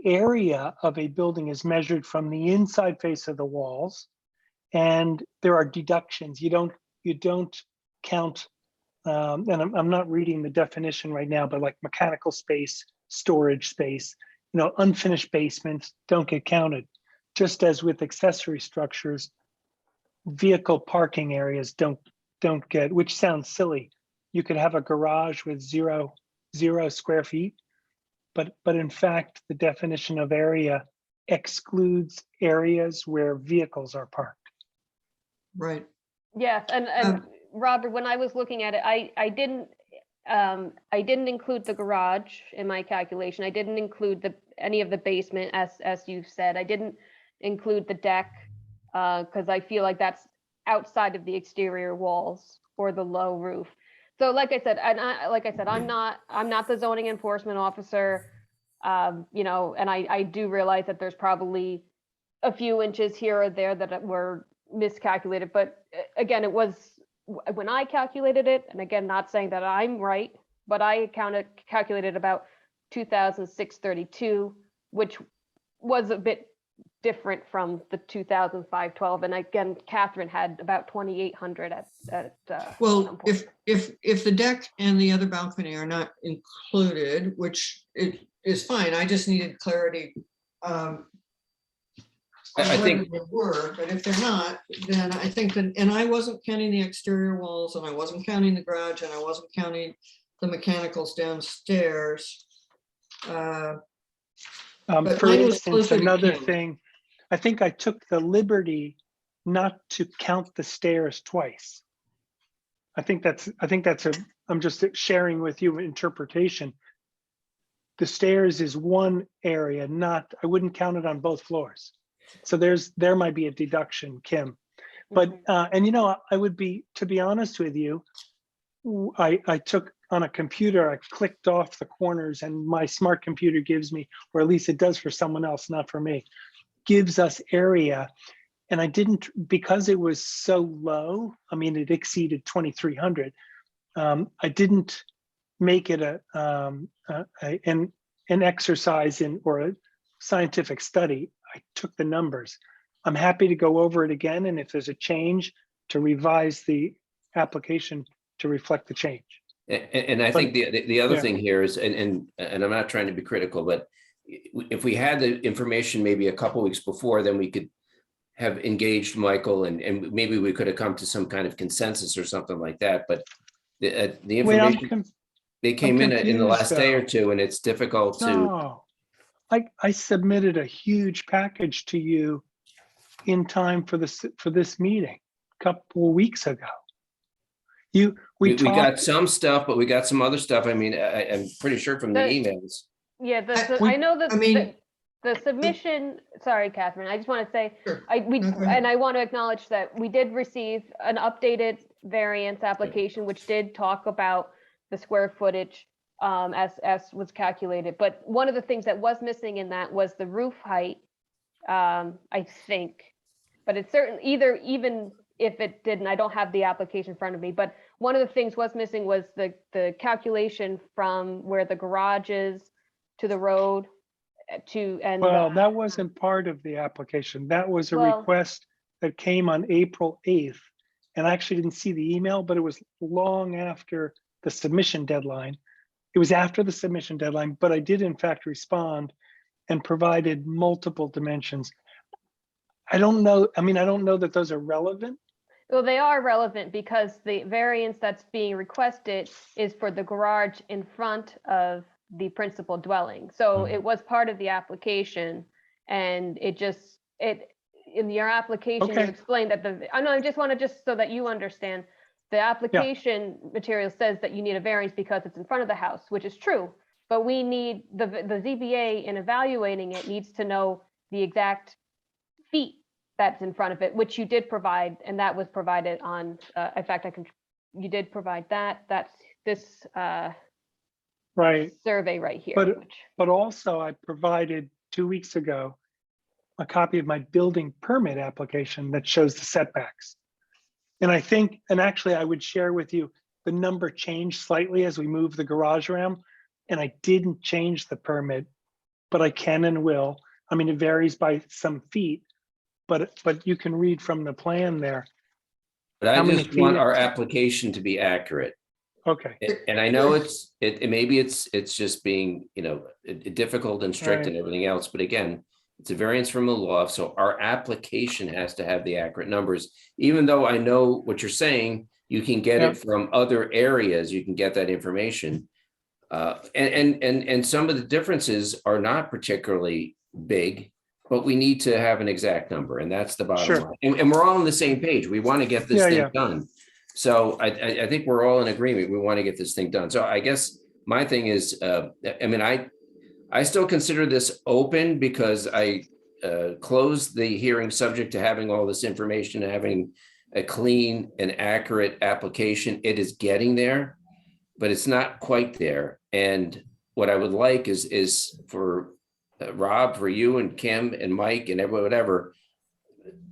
area of a building is measured from the inside face of the walls, and there are deductions. You don't count, and I'm not reading the definition right now, but like mechanical space, storage space, unfinished basements don't get counted. Just as with accessory structures, vehicle parking areas don't get, which sounds silly. You could have a garage with zero square feet, but in fact, the definition of area excludes areas where vehicles are parked. Right. Yes, and Robert, when I was looking at it, I didn't include the garage in my calculation. I didn't include any of the basement, as you've said. I didn't include the deck because I feel like that's outside of the exterior walls or the low roof. So like I said, I'm not the zoning enforcement officer, and I do realize that there's probably a few inches here or there that were miscalculated, but again, it was when I calculated it, and again, not saying that I'm right, but I calculated about 2,632, which was a bit different from the 2,512. And again, Catherine had about 2,800 at Well, one point. if the deck and the other balcony are not included, which it is fine, I just needed clarity. I think They were, but if they're not, then I think that, and I wasn't counting the exterior walls, and I wasn't counting the garage, and I wasn't counting the mechanicals downstairs. But For mine was instance, closer to another Kim. thing, I think I took the liberty not to count the stairs twice. I'm just sharing with you interpretation. The stairs is one area, I wouldn't count it on both floors. So there might be a deduction, Kim. But, and I would be, to be honest with you, I took on a computer, I clicked off the corners, and my smart computer gives me, or at least it does for someone else, not for me, gives us area. And I didn't, because it was so low, I mean, it exceeded 2,300. I didn't make it an exercise or a scientific study. I took the numbers. I'm happy to go over it again, and if there's a change, to revise the application to reflect the change. And I think the other Yeah. thing here is, and I'm not trying to be critical, but if we had the information maybe a couple weeks before, then we could have engaged Michael and maybe we could have come to some kind of consensus or something like that. But the Wait, information, they came in the confused, last day or though. two, and it's difficult to. No, I submitted a huge package to you in time for this meeting a couple of weeks ago. We We got talked, some stuff, but we got some other stuff. I mean, I'm pretty sure from the emails. Yeah, I- I know that I mean- the submission, sorry, Catherine, I just want to say, Sure. we, No, go ahead. and I want to acknowledge that we did receive an updated variance application, which did talk about the square footage as was calculated. But one of the things that was missing in that was the roof height, I think. But it's certain, even if it didn't, I don't have the application in front of me, but one of the things was missing was the calculation from where the garage is to the road well, that wasn't part of the application. That was a Well- request that came on April 8th. And I actually didn't see the email, but it was long after the submission deadline. It was after the submission deadline, but I did in fact respond and provided multiple dimensions. I don't know, I mean, I don't know that those are relevant. Well, they are relevant because the variance that's being requested is for the garage in front of the principal dwelling. So Mhm. it was part of the application and in your application, you Okay. explained that I know, I just want to just so that you understand, the application material says that you need a variance because it's in front of the house, which is true. But we need, the ZBA in evaluating it needs to know the exact feet that's in front of it, which you did provide, and that was provided on, in fact, you did provide that. That's this Right. survey right here. But- which- But also I provided 2 weeks ago a copy of my building permit application that shows the setbacks. And I think, and actually I would share with you, the number changed slightly as we move the garage around. And I didn't change the permit, but I can and will. I mean, it varies by some feet, but you can read from the plan there. But I How many just want feet? our application to be accurate. Okay, And I know maybe it's just being, difficult and strict Right. and everything else, but again, it's a variance from the law, so our application has to have the accurate numbers. Even though I know what you're saying, you can get Yeah. it from other areas, you can get that information. And some of the differences are not particularly big, but we need to have an exact number, and that's the bottom Sure. line. And we're all on the same page. We want to get this Yeah, thing yeah. done. So I think we're all in agreement. We want to get this thing done. So I guess my thing is, I still consider this open because I closed the hearing subject to having all this information, having a clean and accurate application. It is getting there, but it's not quite there. And what I would like is for Rob, for you and Kim and Mike and everyone, whatever,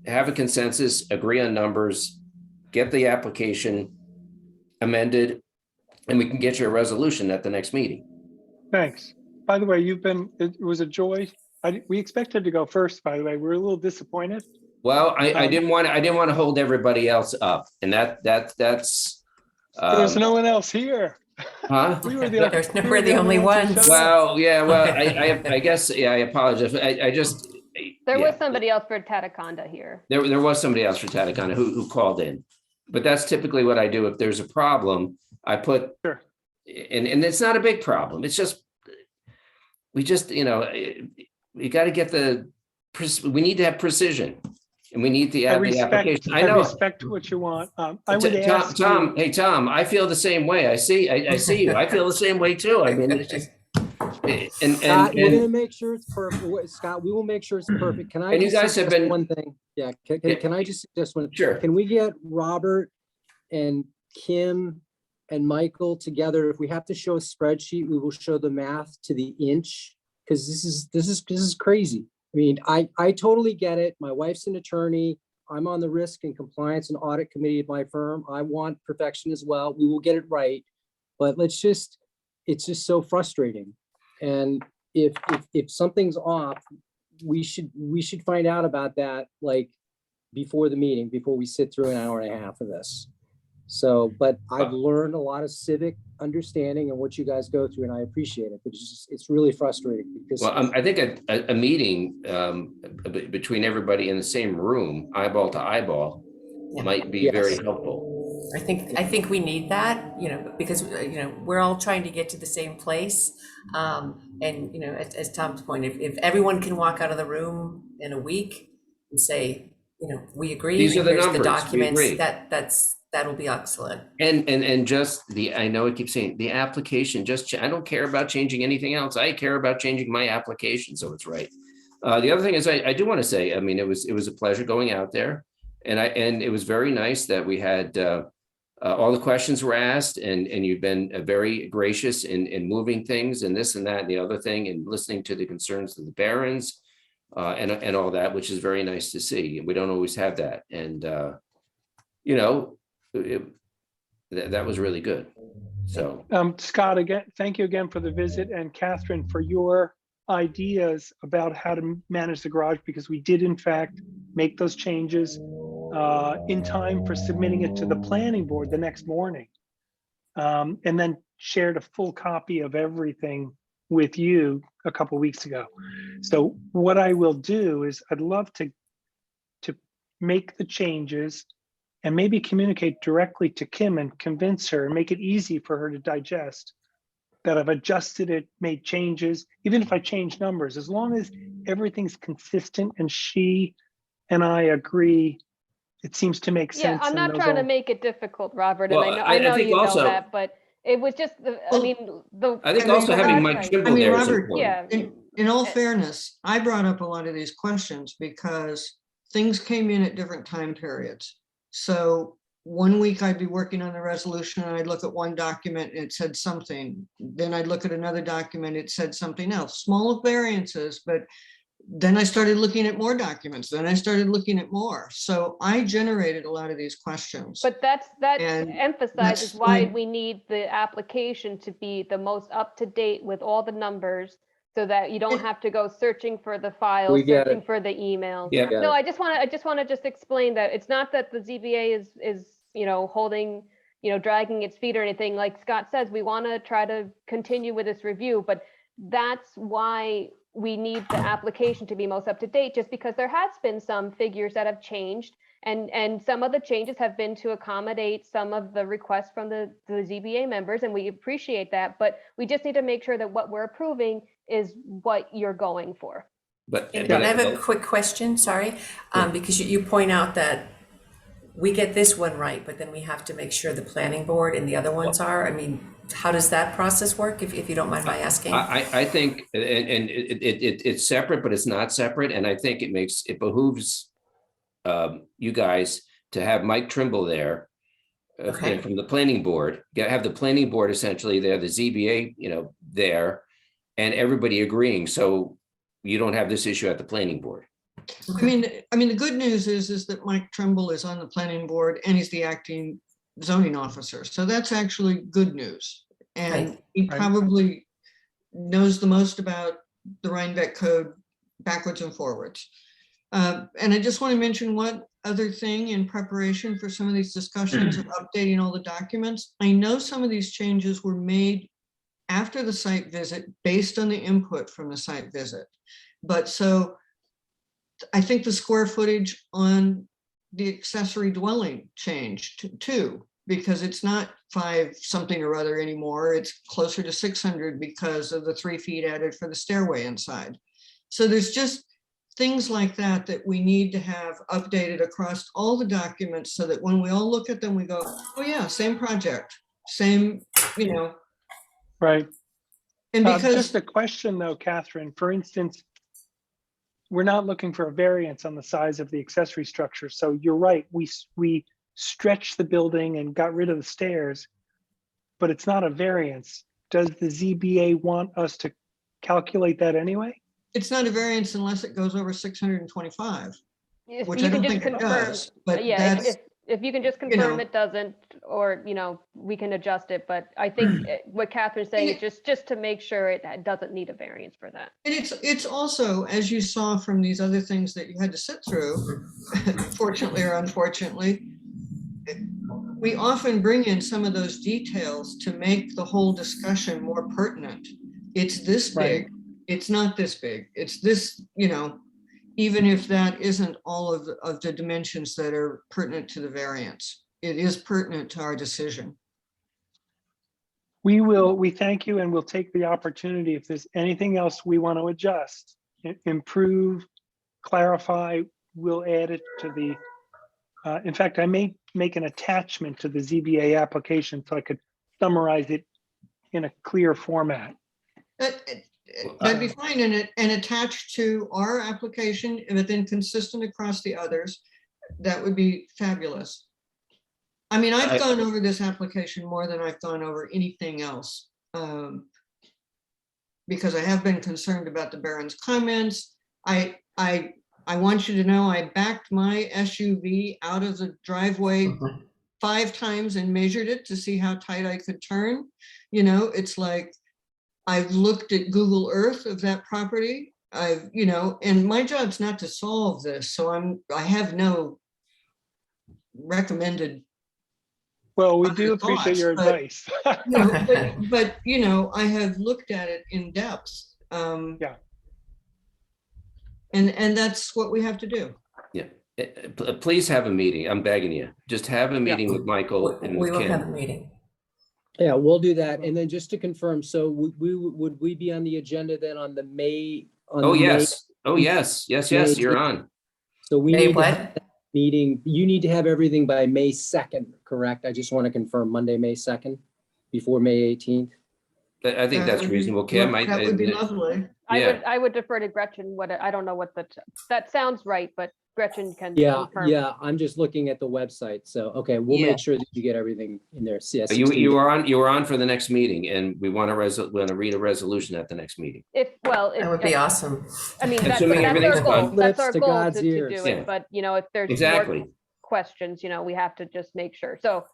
have a consensus, agree on numbers, get the application amended, and we can get you a resolution at the next meeting. thanks. By the way, it was a joy. We expected to go first, by the way. We're a little disappointed. Well, I didn't want to hold everybody else up, and that's There's no one else here. huh? We were the We're the only ones who ones. showed up. Well, yeah, well, I guess, yeah, I apologize. I just. There yeah. was somebody else for Tataconda here. There was somebody else for Tataconda who called in, but that's typically what I do. If there's a problem, I put, Sure. and it's not a big problem. It's just, we got to get we need to have precision, and we need to have the application. I know. respect what you want. I would ask Tom, you, hey, Tom, I feel the same way. I see you. I feel the same way too. I mean, it's just, Scott, we're and gonna make sure it's perfect. Scott, we will make sure it's perfect. Can I And you just guys have suggest been- one thing? Yeah, can I just suggest one? sure. Can we get Robert and Kim and Michael together? If we have to show a spreadsheet, we will show the math to the inch, because this is crazy. I mean, I totally get it. My wife's an attorney. I'm on the risk and compliance and audit committee of my firm. I want perfection as well. We will get it right. But it's just so frustrating. And if something's off, we should find out about that, like, before the meeting, before we sit through an hour and a half of this. So, but I've learned a lot of civic understanding and what you guys go through, and I appreciate it, but it's really frustrating because. Well, I think a meeting between everybody in the same room, eyeball to eyeball, Yeah. might be Yes. very helpful. I think we need that, because, we're all trying to get to the same place. And, as Tom's point, if everyone can walk out of the room in a week and say, we agree, These are the here's numbers, we documents, agree. that'll be excellent. And just I know I keep saying the application, I don't care about changing anything else. I care about changing my application, so it's right. The other thing is, I do want to say, I mean, it was a pleasure going out there, and it was very nice that we had all the questions were asked, and you've been very gracious in moving things and this and that and the other thing, and listening to the concerns of the barons and all that, which is very nice to see. We don't always have that, and that was really good. So Scott, again, thank you again for the visit, and Catherine for your ideas about how to manage the garage, because we did in fact make those changes in time for submitting it to the planning board the next morning, and then shared a full copy of everything with you a couple weeks ago. So what I will do is I'd love to make the changes and maybe communicate directly to Kim and convince her and make it easy for her to digest that I've adjusted it, made changes, even if I change numbers, as long as everything's consistent and she and I agree, it seems to make Yeah, sense. I'm and not those trying to all- make it difficult, Robert, and Well, I know think you know also- that, but it was just, I Well, mean, the. I think I mean, also having garage Mike height- Trimble there is Robert, important. Yeah, in all fairness, I brought up a lot of these questions because things came in at different time periods. So one week I'd be working on the resolution and I'd look at one document and it said something. Then I'd look at another document, it said something else. Small variances, but then I started looking at more documents. Then I started looking at more. So I generated a lot of these questions. But that And emphasizes that's why like- we need the application to be the most up to date with all the numbers, so that you don't And- have to go searching for the files, We get searching it. for the emails. Yeah. No, I just want to just explain that it's not that the ZBA is holding, dragging its feet or anything. Like Scott says, we want to try to continue with this review, but that's why we need the application to be most up to date, just because there has been some figures that have changed, and some of the changes have been to accommodate some of the requests from the ZBA members, and we appreciate that, but we just need to make sure that what we're approving is what you're going for. But And I have a quick question, sorry, because you point out that we get this one right, but then we have to make sure the planning board and the other ones are. I mean, how does that process work, if you don't mind my asking? I think, and it's separate, but it's not separate, and I think it behooves you guys to have Mike Trimble there Okay. from the planning board, have the planning board essentially there, the ZBA, there, and everybody agreeing, so you don't have this issue at the planning board. I mean, the good news is that Mike Trimble is on the planning board and he's the acting zoning officer. So that's actually good news. And Right. he Right. probably knows the most about the Rhinebeck Code backwards and forwards. And I just want to mention one other thing in preparation for some of these discussions of updating all the documents. I know some of these changes were made after the site visit based on the input from the site visit. But so I think the square footage on the accessory dwelling changed too, because it's not 5 something or other anymore. It's closer to 600 because of the 3 feet added for the stairway inside. So there's just things like that that we need to have updated across all the documents so that when we all look at them, we go, oh yeah, same project, same, Right. and because Just a question though, Catherine, for instance, we're not looking for a variance on the size of the accessory structure. So you're right, we stretched the building and got rid of the stairs, but it's not a variance. Does the ZBA want us to calculate that anyway? it's not a variance unless it goes over 625, If which you I can don't just think it confirm, does, but yeah, that's, if you can just you confirm know. it doesn't, or, we can adjust it, but I think what Catherine's saying is just to make sure it doesn't need a variance for that. and it's also, as you saw from these other things that you had to sit through, fortunately or unfortunately, we often bring in some of those details to make the whole discussion more pertinent. It's this Right. big, it's not this big, it's this, even if that isn't all of the dimensions that are pertinent to the variance, it is pertinent to our decision. We thank you and we'll take the opportunity if there's anything else we want to adjust, improve, clarify, we'll add it to the, in fact, I may make an attachment to the ZBA application so I could summarize it in a clear format. That'd be fine, and attached to our application, but then consistent across the others, that would be fabulous. I mean, I've gone over this application more than I've gone over anything else. Because I have been concerned about the Baron's comments. I want you to know I backed my SUV out of the driveway 5 times and measured it to see how tight I could turn. It's like, I've looked at Google Earth of that property. And my job's not to solve this, so I have no recommended. Well, we do appreciate your advice. But I have looked at it in depth. Yeah. And that's what we have to do. Yeah. Please have a meeting. I'm begging you. Just have a meeting with Michael and We with will have a Kim. meeting. Yeah, we'll do that. And then just to confirm, so would we be on the agenda then on the May? Oh, yes. Oh, yes. Yes, yes, you're on. So we May need to have what? that meeting, you need to have everything by May 2nd, correct? I just want to confirm Monday, May 2nd, before May 18th. I think That that's would be- reasonable, Kim. That would be lovely. Yeah. I would defer to Gretchen, I don't know what that sounds right, but Gretchen can Yeah, confirm. yeah, I'm just looking at the website. So, okay, we'll Yeah. make sure that you get everything in there. Yeah, You 16 were on for the next meeting, and we want to read a resolution at the next meeting. That would be awesome. I mean, Assuming that's everything's our goal. fine. That's our Lips to goal God's to do ears. Yeah. it. But if there's more Exactly. questions, we have to just make sure. So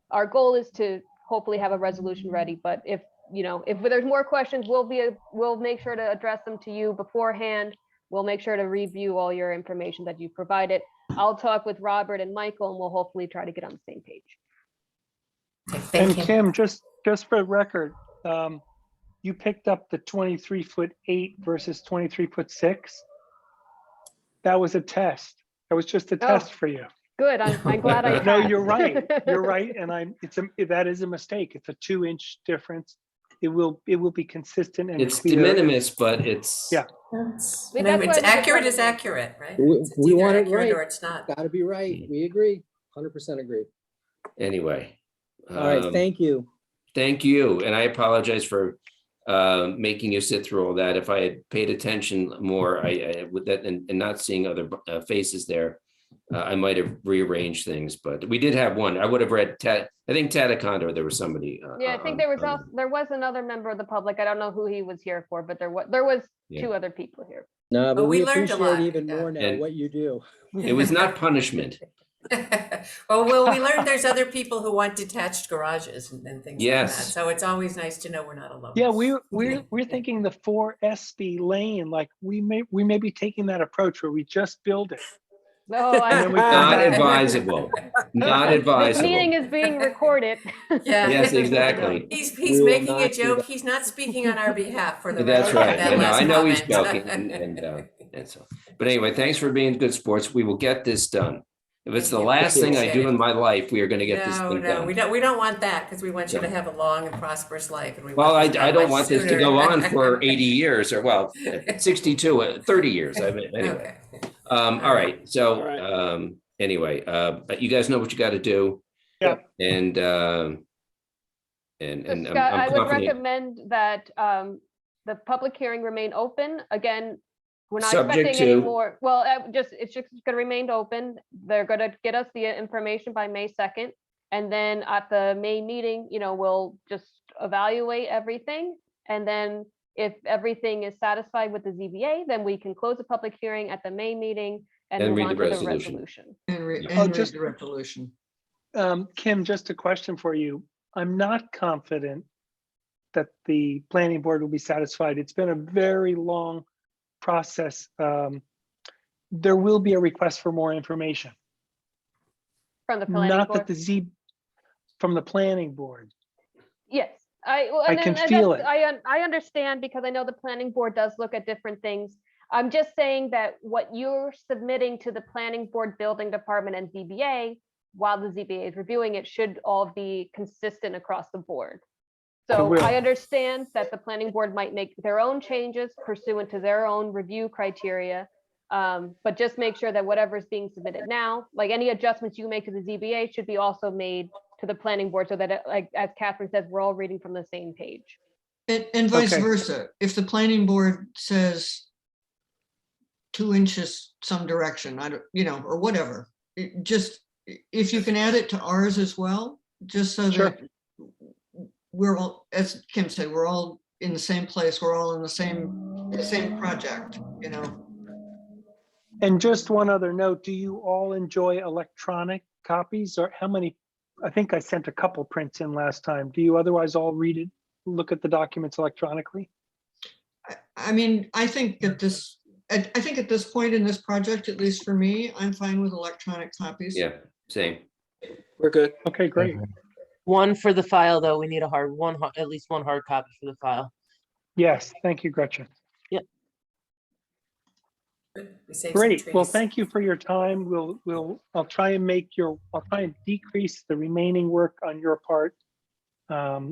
our goal is to hopefully have a resolution ready. But if there's more questions, we'll make sure to address them to you beforehand. We'll make sure to review all your information that you provided. I'll talk with Robert and Michael, and we'll hopefully try to get on the same page. Thank And you. Kim, just for the record, you picked up the 23'8" versus 23'6". That was a test. That was just a test for you. Good. I'm glad I. No, passed. you're right. You're right. And that is a mistake. It's a 2-inch difference. It will be consistent and It's clear. de minimis, but it's. Yeah. It's That's why it's we accurate just is accurate, right? We- It's we either want it accurate right. or it's not. Gotta be right. We agree. 100% agree. Anyway. All right, thank you. Thank you. And I apologize for making you sit through all that. If I had paid attention more, I would that and not seeing other faces there, I might have rearranged things, but we did have one. I would have read I think Tataconda, there was somebody. Yeah, I think there was another member of the public. I don't know who he was here for, but there was Yeah. 2 other people here. No, but we we learned a appreciate lot, even yeah. more now And- what you do. It was not punishment. Well, we learned there's other people who want detached garages and things like that. Yes. So it's always nice to know we're not alone. Yeah, we're thinking the 4 SB lane, like we may be taking that approach where we just build it. No, And then we come Not back. advisable. Not This advisable. meeting is being recorded. Yeah. Yes, exactly. He's We will making a not do joke. that. He's not speaking on our behalf for the That's record, right. that last I know he's comment. joking. And so, but anyway, thanks for being good sports. We will get this done. If it's the Thank you. last thing I do Appreciate in my life, we are going to get this No, thing no, we done. don't want that because we want you to No. have a long and prosperous life. And we Well, want this I done don't much want this to sooner. go on for 80 years or 62, 30 years. I mean, anyway. Okay. All right. So, All right. anyway, but you guys know what you got to do. Yeah. And So I'm Scott, I would confident. recommend that the public hearing remain open. Again, we're not Subject expecting any to- more. Well, it's just gonna remain open. They're gonna get us the information by May 2nd. And then at the May meeting, we'll just evaluate everything. And then if everything is satisfied with the ZBA, then we can close the public hearing at the May meeting and And move read on the to the resolution. resolution. And Oh, read just- the resolution. Kim, just a question for you. I'm not confident that the planning board will be satisfied. It's been a very long process. There will be a request for more information. From the planning Not board. that the from the planning board. Yes, well, I and can then feel that's- I understand because I know the planning board does look at different things. I'm just saying that what you're submitting to the planning board, building department and ZBA, while the ZBA is reviewing it, should all be consistent across the board. So will. I understand that the planning board might make their own changes pursuant to their own review criteria. But just make sure that whatever is being submitted now, like any adjustments you make to the ZBA should be also made to the planning board so that, like, as Catherine says, we're all reading from the same page. And vice Okay. versa. If the planning board says 2 inches some direction, I don't, or whatever, just, if you can add it to ours as well, just so Sure. that we're all, as Kim said, we're all in the same place, we're all in the same project, And just one other note, do you all enjoy electronic copies, or how many? I think I sent a couple prints in last time. Do you otherwise all read it, look at the documents electronically? I mean, I think at this point in this project, at least for me, I'm fine with electronic copies. Yeah, same. We're good. Okay, great. One for the file, though. We need at least one hard copy for the file. Yes, thank you, Gretchen. We saved some Great. Well, trees. thank you for your time. I'll try and decrease the remaining work on your part. But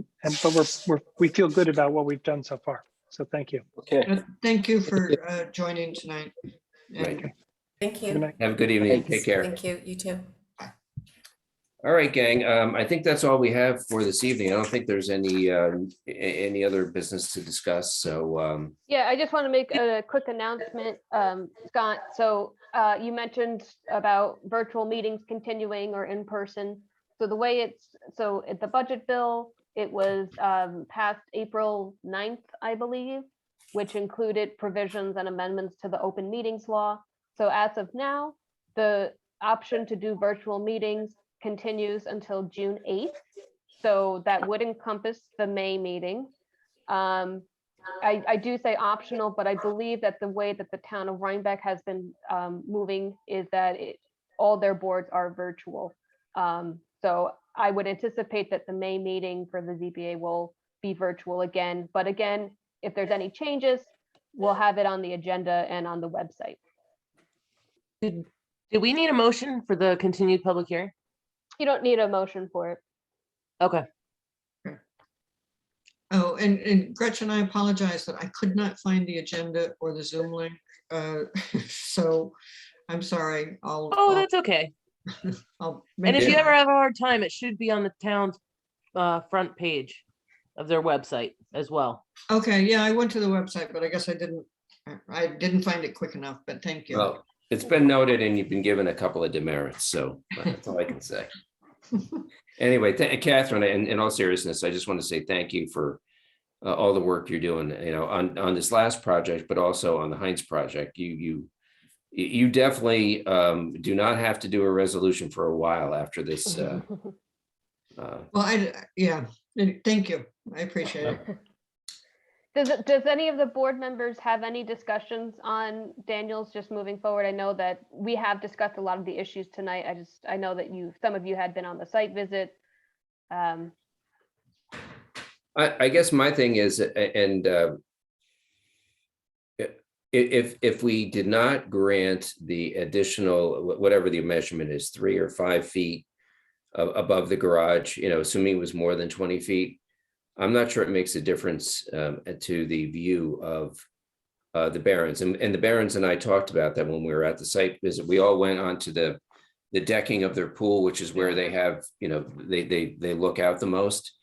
we feel good about what we've done so far. So thank you. Okay. Thank you for joining tonight. Right. Thank Good you. night. Have a good evening. Take care. Thank you. You too. All right, gang. I think that's all we have for this evening. I don't think there's any other business to discuss. So Yeah, I just want to make a quick announcement, Scott. So you mentioned about virtual meetings continuing or in person. So the way at the budget bill, it was passed April 9th, I believe, which included provisions and amendments to the open meetings law. So as of now, the option to do virtual meetings continues until June 8th. So that would encompass the May meeting. I do say optional, but I believe that the way that the town of Rhinebeck has been moving is that all their boards are virtual. So I would anticipate that the May meeting for the ZBA will be virtual again. But again, if there's any changes, we'll have it on the agenda and on the website. Did we need a motion for the continued public hearing? You don't need a motion for it. Okay. Oh, and Gretchen, I apologize that I could not find the agenda or the Zoom link. So I'm sorry. Oh, that's okay. I'll And make if you sure. ever have a hard time, it should be on the town's front page of their website as well. Okay, yeah, I went to the website, but I guess I didn't find it quick enough, but thank you. well, it's been noted and you've been given a couple of demerits. So that's all I can say. Anyway, Catherine, in all seriousness, I just want to say thank you for all the work you're doing, on this last project, but also on the Heinz project. You definitely do not have to do a resolution for a while after this. Well, yeah, thank you. I appreciate it. Does any of the board members have any discussions on Daniels just moving forward? I know that we have discussed a lot of the issues tonight. I know that some of you had been on the site visit. I guess my thing is, and if we did not grant the additional, whatever the measurement is, 3 or 5 feet above the garage, assuming it was more than 20 feet, I'm not sure it makes a difference to the view of the Barrens. And the Barrens and I talked about that when we were at the site visit. We all went onto the decking of their pool, which is where they have, they look out the most.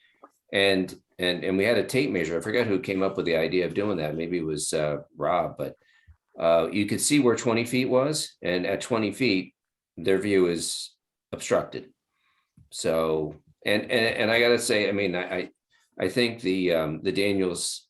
And we had a tape measure. I forgot who came up with the idea of doing that. Maybe it was Rob, but you could see where 20 feet was. And at 20 feet, their view is obstructed. So, and I gotta say, I mean, I think the Daniels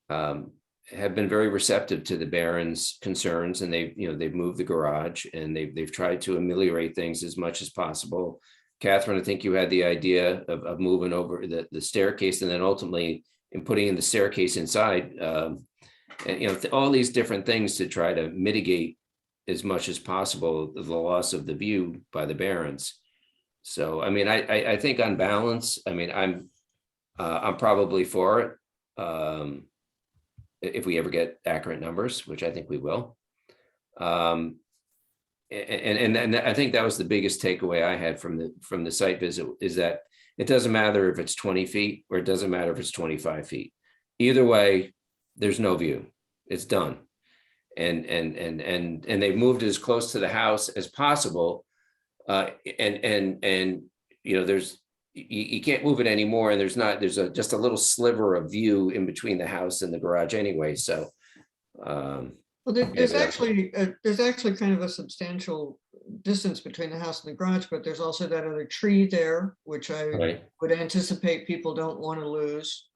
have been very receptive to the Barrens' concerns, and they've moved the garage and they've tried to ameliorate things as much as possible. Catherine, I think you had the idea of moving over the staircase and then ultimately in putting in the staircase inside, and all these different things to try to mitigate as much as possible the loss of the view by the Barrens. So, I mean, I think on balance, I mean, I'm probably for it. If we ever get accurate numbers, which I think we will. And I think that was the biggest takeaway I had from the site visit, is that it doesn't matter if it's 20 feet or it doesn't matter if it's 25 feet. Either way, there's no view. It's done. And they've moved it as close to the house as possible. And you know, there's you can't move it anymore, and there's just a little sliver of view in between the house and the garage anyway. So Well, there's actually kind of a substantial distance between the house and the garage, but there's also that other tree there, which I right. would anticipate people don't want to lose.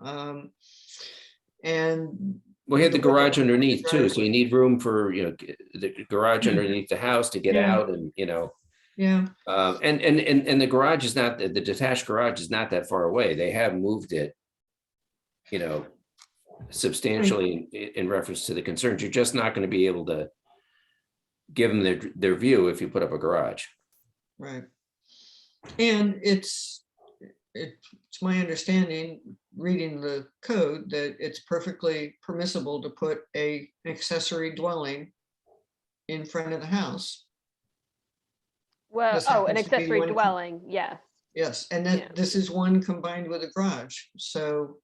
And Well, he had the garage width of underneath too, so driveway. you need room for, you know, the garage underneath the house to get Yeah. out, and, you know. Yeah, And the garage is not, the detached garage is not that far away. They have moved it, you know, substantially in reference to the concerns. You're just not going to be able to give them their view if you put up a garage. right. And it's my understanding, reading the code, that it's perfectly permissible to put an accessory dwelling in front of the house. Well, This oh, an happens to be accessory one- dwelling, yes. Yes, and Yeah. that this is one combined with a garage, so,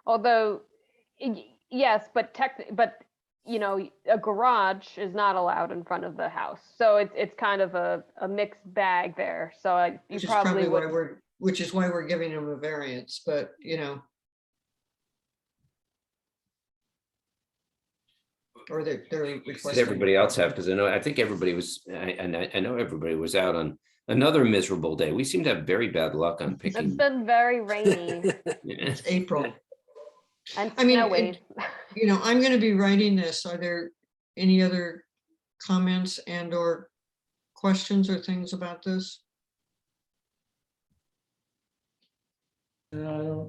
Although, yes, but you know, a garage is not allowed in front of the house. So it's kind of a mixed bag there. So you which is probably probably why would. which is why we're giving them a variance, but, you know. Or they're Did requesting. everybody else have, because I think everybody was, I know everybody was out on another miserable day. We seem to have very bad luck on It's picking. been very rainy It's April. and I mean, snowy. You know, I'm gonna be writing this. Are there any other comments and or questions or things about this? The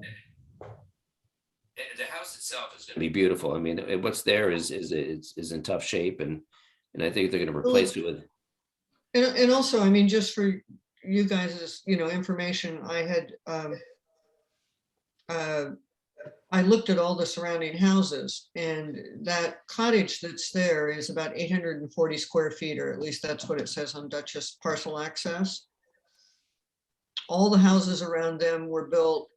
house itself is going to be beautiful. I mean, what's there is in tough shape, and I think they're going to replace it with. And also, I mean, just for you guys' you know, information, I had I looked at all the surrounding houses, and that cottage that's there is about 840 square feet, or at least that's what it says on Duchess Parcel Access. All the houses around them were built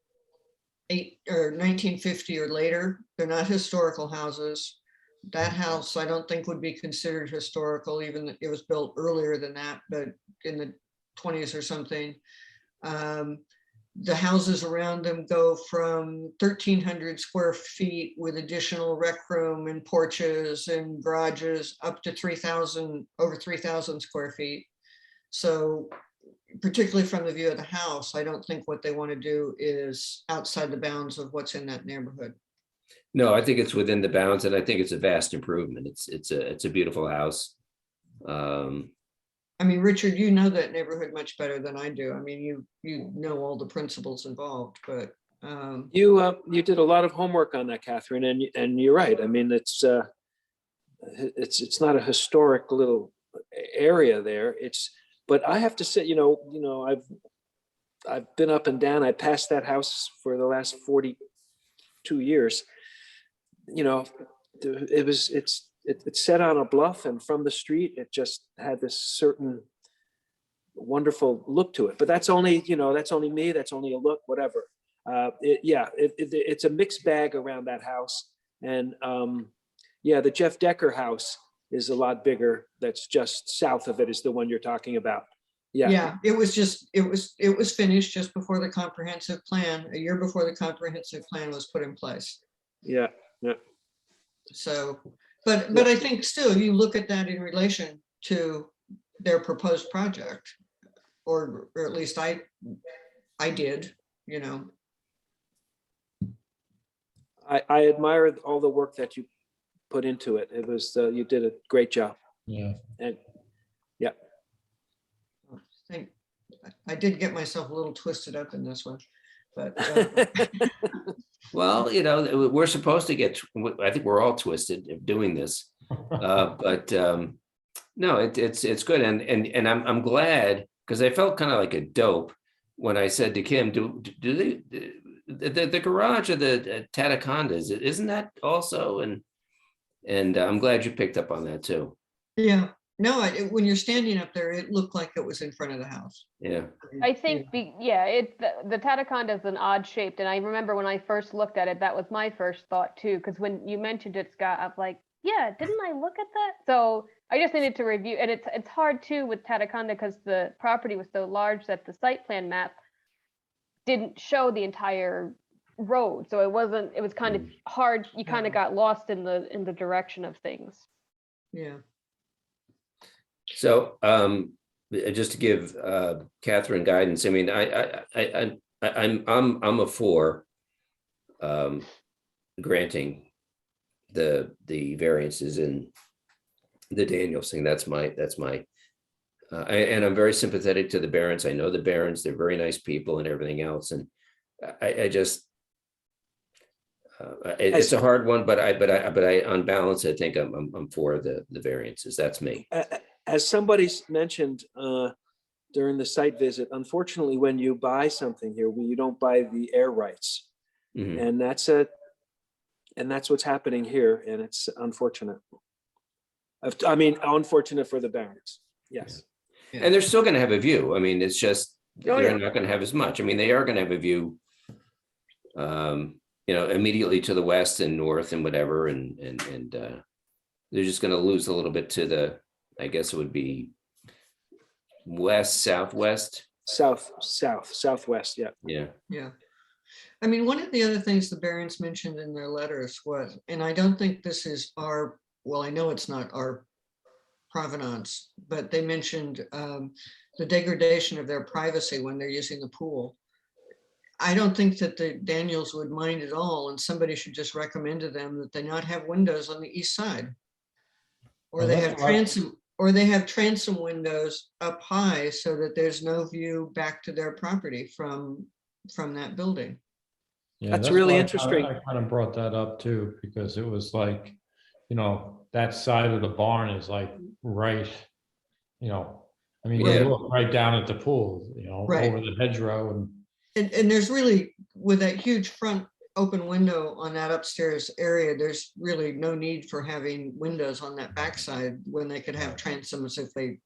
1950 or later. They're not historical houses. That house, I don't think, would be considered historical, even if it was built earlier than that, but in the 20s or something. The houses around them go from 1,300 square feet with additional rec room and porches and garages up to 3,000, over 3,000 square feet. So particularly from the view of the house, I don't think what they want to do is outside the bounds of what's in that neighborhood. No, I think it's within the bounds, and I think it's a vast improvement. It's a beautiful house. I mean, Richard, you know that neighborhood much better than I do. I mean, you know all the principles involved, but You did a lot of homework on that, Catherine, and you're right. I mean, it's not a historic little area there. But I have to say, I've been up and down. I passed that house for the last 42 years. You know, it's set on a bluff, and from the street, it just had this certain wonderful look to it. But that's only me. That's only a look, whatever. It's a mixed bag around that house. And the Jeff Decker house is a lot bigger. That's just south of it is the one you're talking about. yeah, it was finished just before the comprehensive plan, a year before the comprehensive plan was put in place. Yeah. So, but I think still you look at that in relation to their proposed project, or at least I did, you know. I admire all the work that you put into it. It was, you did a great job. Yeah. And I think I did get myself a little twisted up in this one, but Well, we're supposed to get. I think we're all twisted of doing this, but no, it's good, and I'm glad because I felt kind of like a dope when I said to Kim, do the garage of the Tatacondas, isn't that also? And I'm glad you picked up on that too. Yeah, no, when you're standing up there, it looked like it was in front of the house. Yeah. I think, it's the Tataconda is an odd shaped, and I remember when I first looked at it, that was my first thought too, because when you mentioned it, Scott, I'm like, yeah, didn't I look at that? So I just needed to review, and it's hard too with Tataconda because the property was so large that the site plan map didn't show the entire road, so it was kind of hard. You kind of got lost in the direction of things. Yeah. So just to give Catherine guidance, I mean, I'm a for granting the variances in the Daniels thing. That's my and I'm very sympathetic to the Barons. I know the Barons, they're very nice people and everything else. And I just it's a hard one, but I on balance, I think I'm for the variances. That's me. As somebody mentioned during the site visit, unfortunately, when you buy something here, you don't buy the air rights. Mhm. And that's what's happening here, and it's unfortunate. I mean, unfortunate for the Barons. Yes. And they're still going to have a view. I mean, it's just Oh, they're yeah. not going to have as much. I mean, they are going to have a view, immediately to the west and north and whatever, and they're just going to lose a little bit to the, I guess it would be west, southwest. Southwest. Yeah. Yeah. Yeah. I mean, one of the other things the Barons mentioned in their letters was, and I don't think this is I know it's not our provenance, but they mentioned the degradation of their privacy when they're using the pool. I don't think that the Daniels would mind at all, and somebody should just recommend to them that they not have windows on the east side. Or Well, they that's have what transom windows up high so that there's no view back to their property from that building. Yeah, That's really why interesting. I kind of brought that up too, because it was like, that side of the barn is like right, I mean, Yeah. you look right down at the pool, Right. over the hedgerow And there's really, with that huge front open window on that upstairs area, there's really no need for having windows on that backside when they could have transoms if they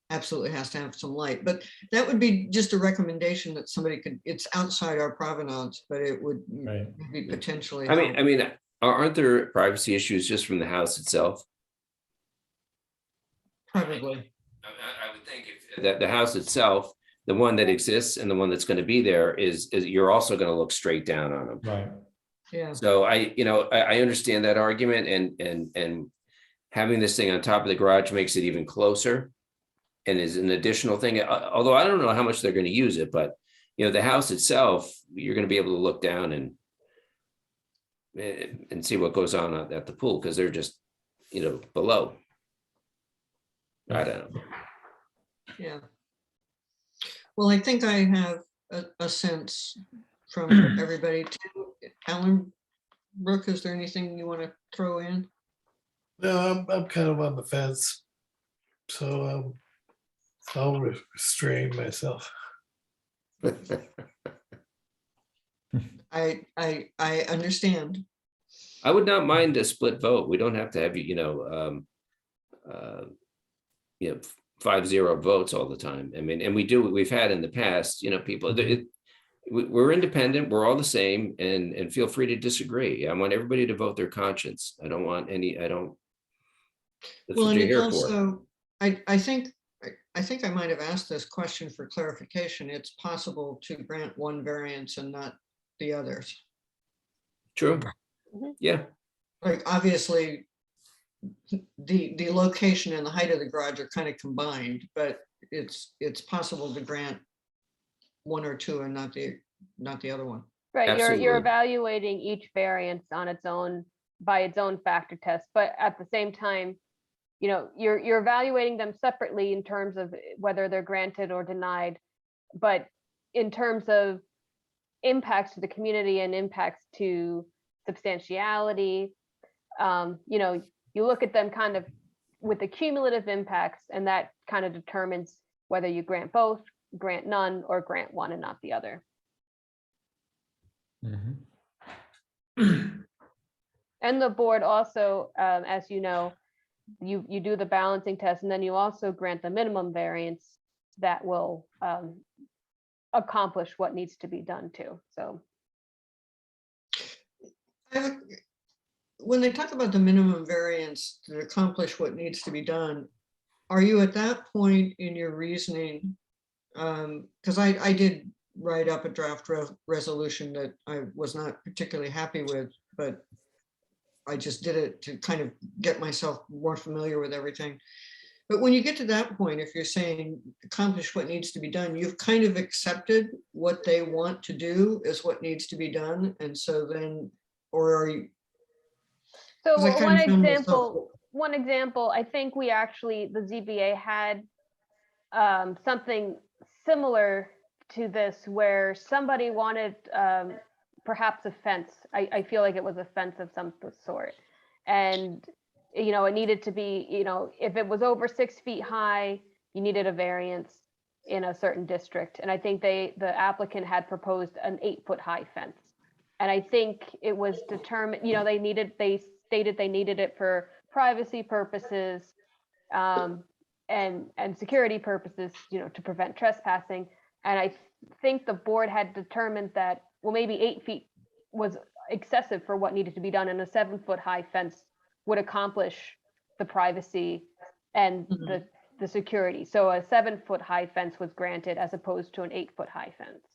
absolutely has to have some light. But that would be just a recommendation that somebody could, it's outside our provenance, but it would Right. be potentially. I help. mean, aren't there privacy issues just from the house itself? Probably. I would think that the house itself, the one that exists and the one that's going to be there is you're also going to look straight down on them. Right. Yeah. So I understand that argument, and having this thing on top of the garage makes it even closer and is an additional thing. Although I don't know how much they're going to use it, but the house itself, you're going to be able to look down and see what goes on at the pool, because they're just below. I don't know. Yeah. Well, I think I have a sense from everybody too. Alan, Brooke, is there anything you want to throw in? No, I'm kind of on the fence. So I'll restrain myself. I understand. I would not mind a split vote. We don't have to have 5-0 votes all the time. I mean, and we've had in the past, people, we're independent, we're all the same, and feel free to disagree. I want everybody to vote their conscience. I don't want any, that's Well, what and you're it's here for. also, I think I might have asked this question for clarification. It's possible to grant one variance and not the others. True. Mhm. Yeah. Like, obviously, the location and the height of the garage are kind of combined, but it's possible to grant one or two and not the other one. Right, you're Absolutely. evaluating each variance on its own, by its own factor test, but at the same time, you're evaluating them separately in terms of whether they're granted or denied. But in terms of impacts to the community and impacts to substantiality, you look at them kind of with the cumulative impacts, and that kind of determines whether you grant both, grant none, or grant one and not the other. Mhm. And the board also, as you know, you do the balancing test, and then you also grant the minimum variance that will accomplish what needs to be done too. So When they talk about the minimum variance to accomplish what needs to be done, are you at that point in your reasoning? Because I did write up a draft resolution that I was not particularly happy with, but I just did it to kind of get myself more familiar with everything. But when you get to that point, if you're saying accomplish what needs to be done, you've kind of accepted what they want to do is what needs to be done. And so then, or are you? So 'Cause I kind one of found example, I think we actually, the ZBA had something similar to this where somebody wanted perhaps a fence. I feel like it was a fence of some sort. And, you know, it needed to be, you know, if it was over 6 feet high, you needed a variance in a certain district. And I think the applicant had proposed an 8-foot high fence. And I think it was determined, you know, they stated they needed it for privacy purposes, and security purposes, you know, to prevent trespassing. And I think the board had determined that, well, maybe 8 feet was excessive for what needed to be done, and a 7-foot high fence would accomplish the privacy and the security. So a 7-foot high fence was granted as opposed to an 8-foot high fence.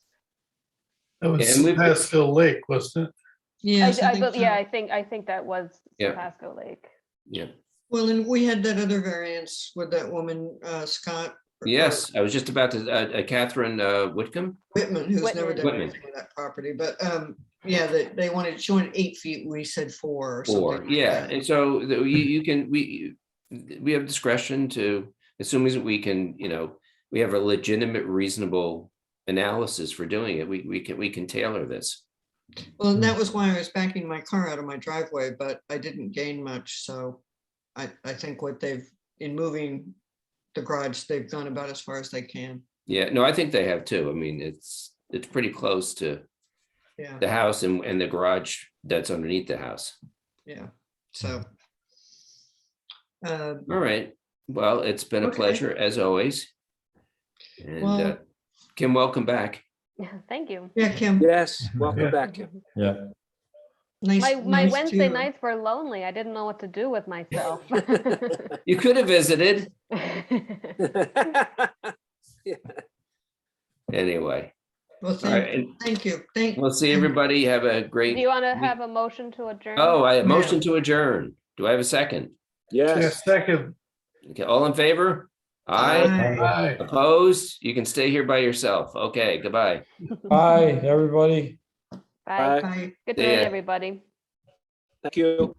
That was And we've- Pasco Lake, wasn't it? Yes, I think so. Yeah, I think that was Yeah. Pasco Lake. Yeah. Well, and we had that other variance with that woman, Scott. Yes, I was just about to, Catherine Whitcomb. Whitman, who's never Whitman. done Whitman. anything with that property, but yeah, they wanted showing 8 feet, we said 4 or Or, something. like yeah, that. and so you can, we have discretion to, as soon as we can, you know, we have a legitimate, reasonable analysis for doing it, we can tailor this. Well, and that was why I was backing my car out of my driveway, but I didn't gain much, so I think what in moving the garage, they've gone about as far as they can. Yeah, no, I think they have too. I mean, it's pretty close to Yeah, the house and the garage that's underneath the house. yeah, so. All right, well, it's been a Okay. pleasure as always. And Well- Kim, welcome back. Thank you. Yeah, Kim. Yes, welcome Yeah. back, Kim. Yeah, Nice. My nice Wednesday to- nights were lonely. I didn't know what to do with myself. You could have visited anyway. Well, All right, thank, and thank you. we'll see everybody. Have a great. Do you want to week. have a motion to adjourn? Oh, I motion to adjourn. Do I have a second? Yeah, Yes. second. Okay, all in favor? Aye. Aye. Opposed? You can stay here by yourself. Okay, goodbye. bye, everybody. Bye. Bye. Bye. Good to See meet ya. everybody. Thank you.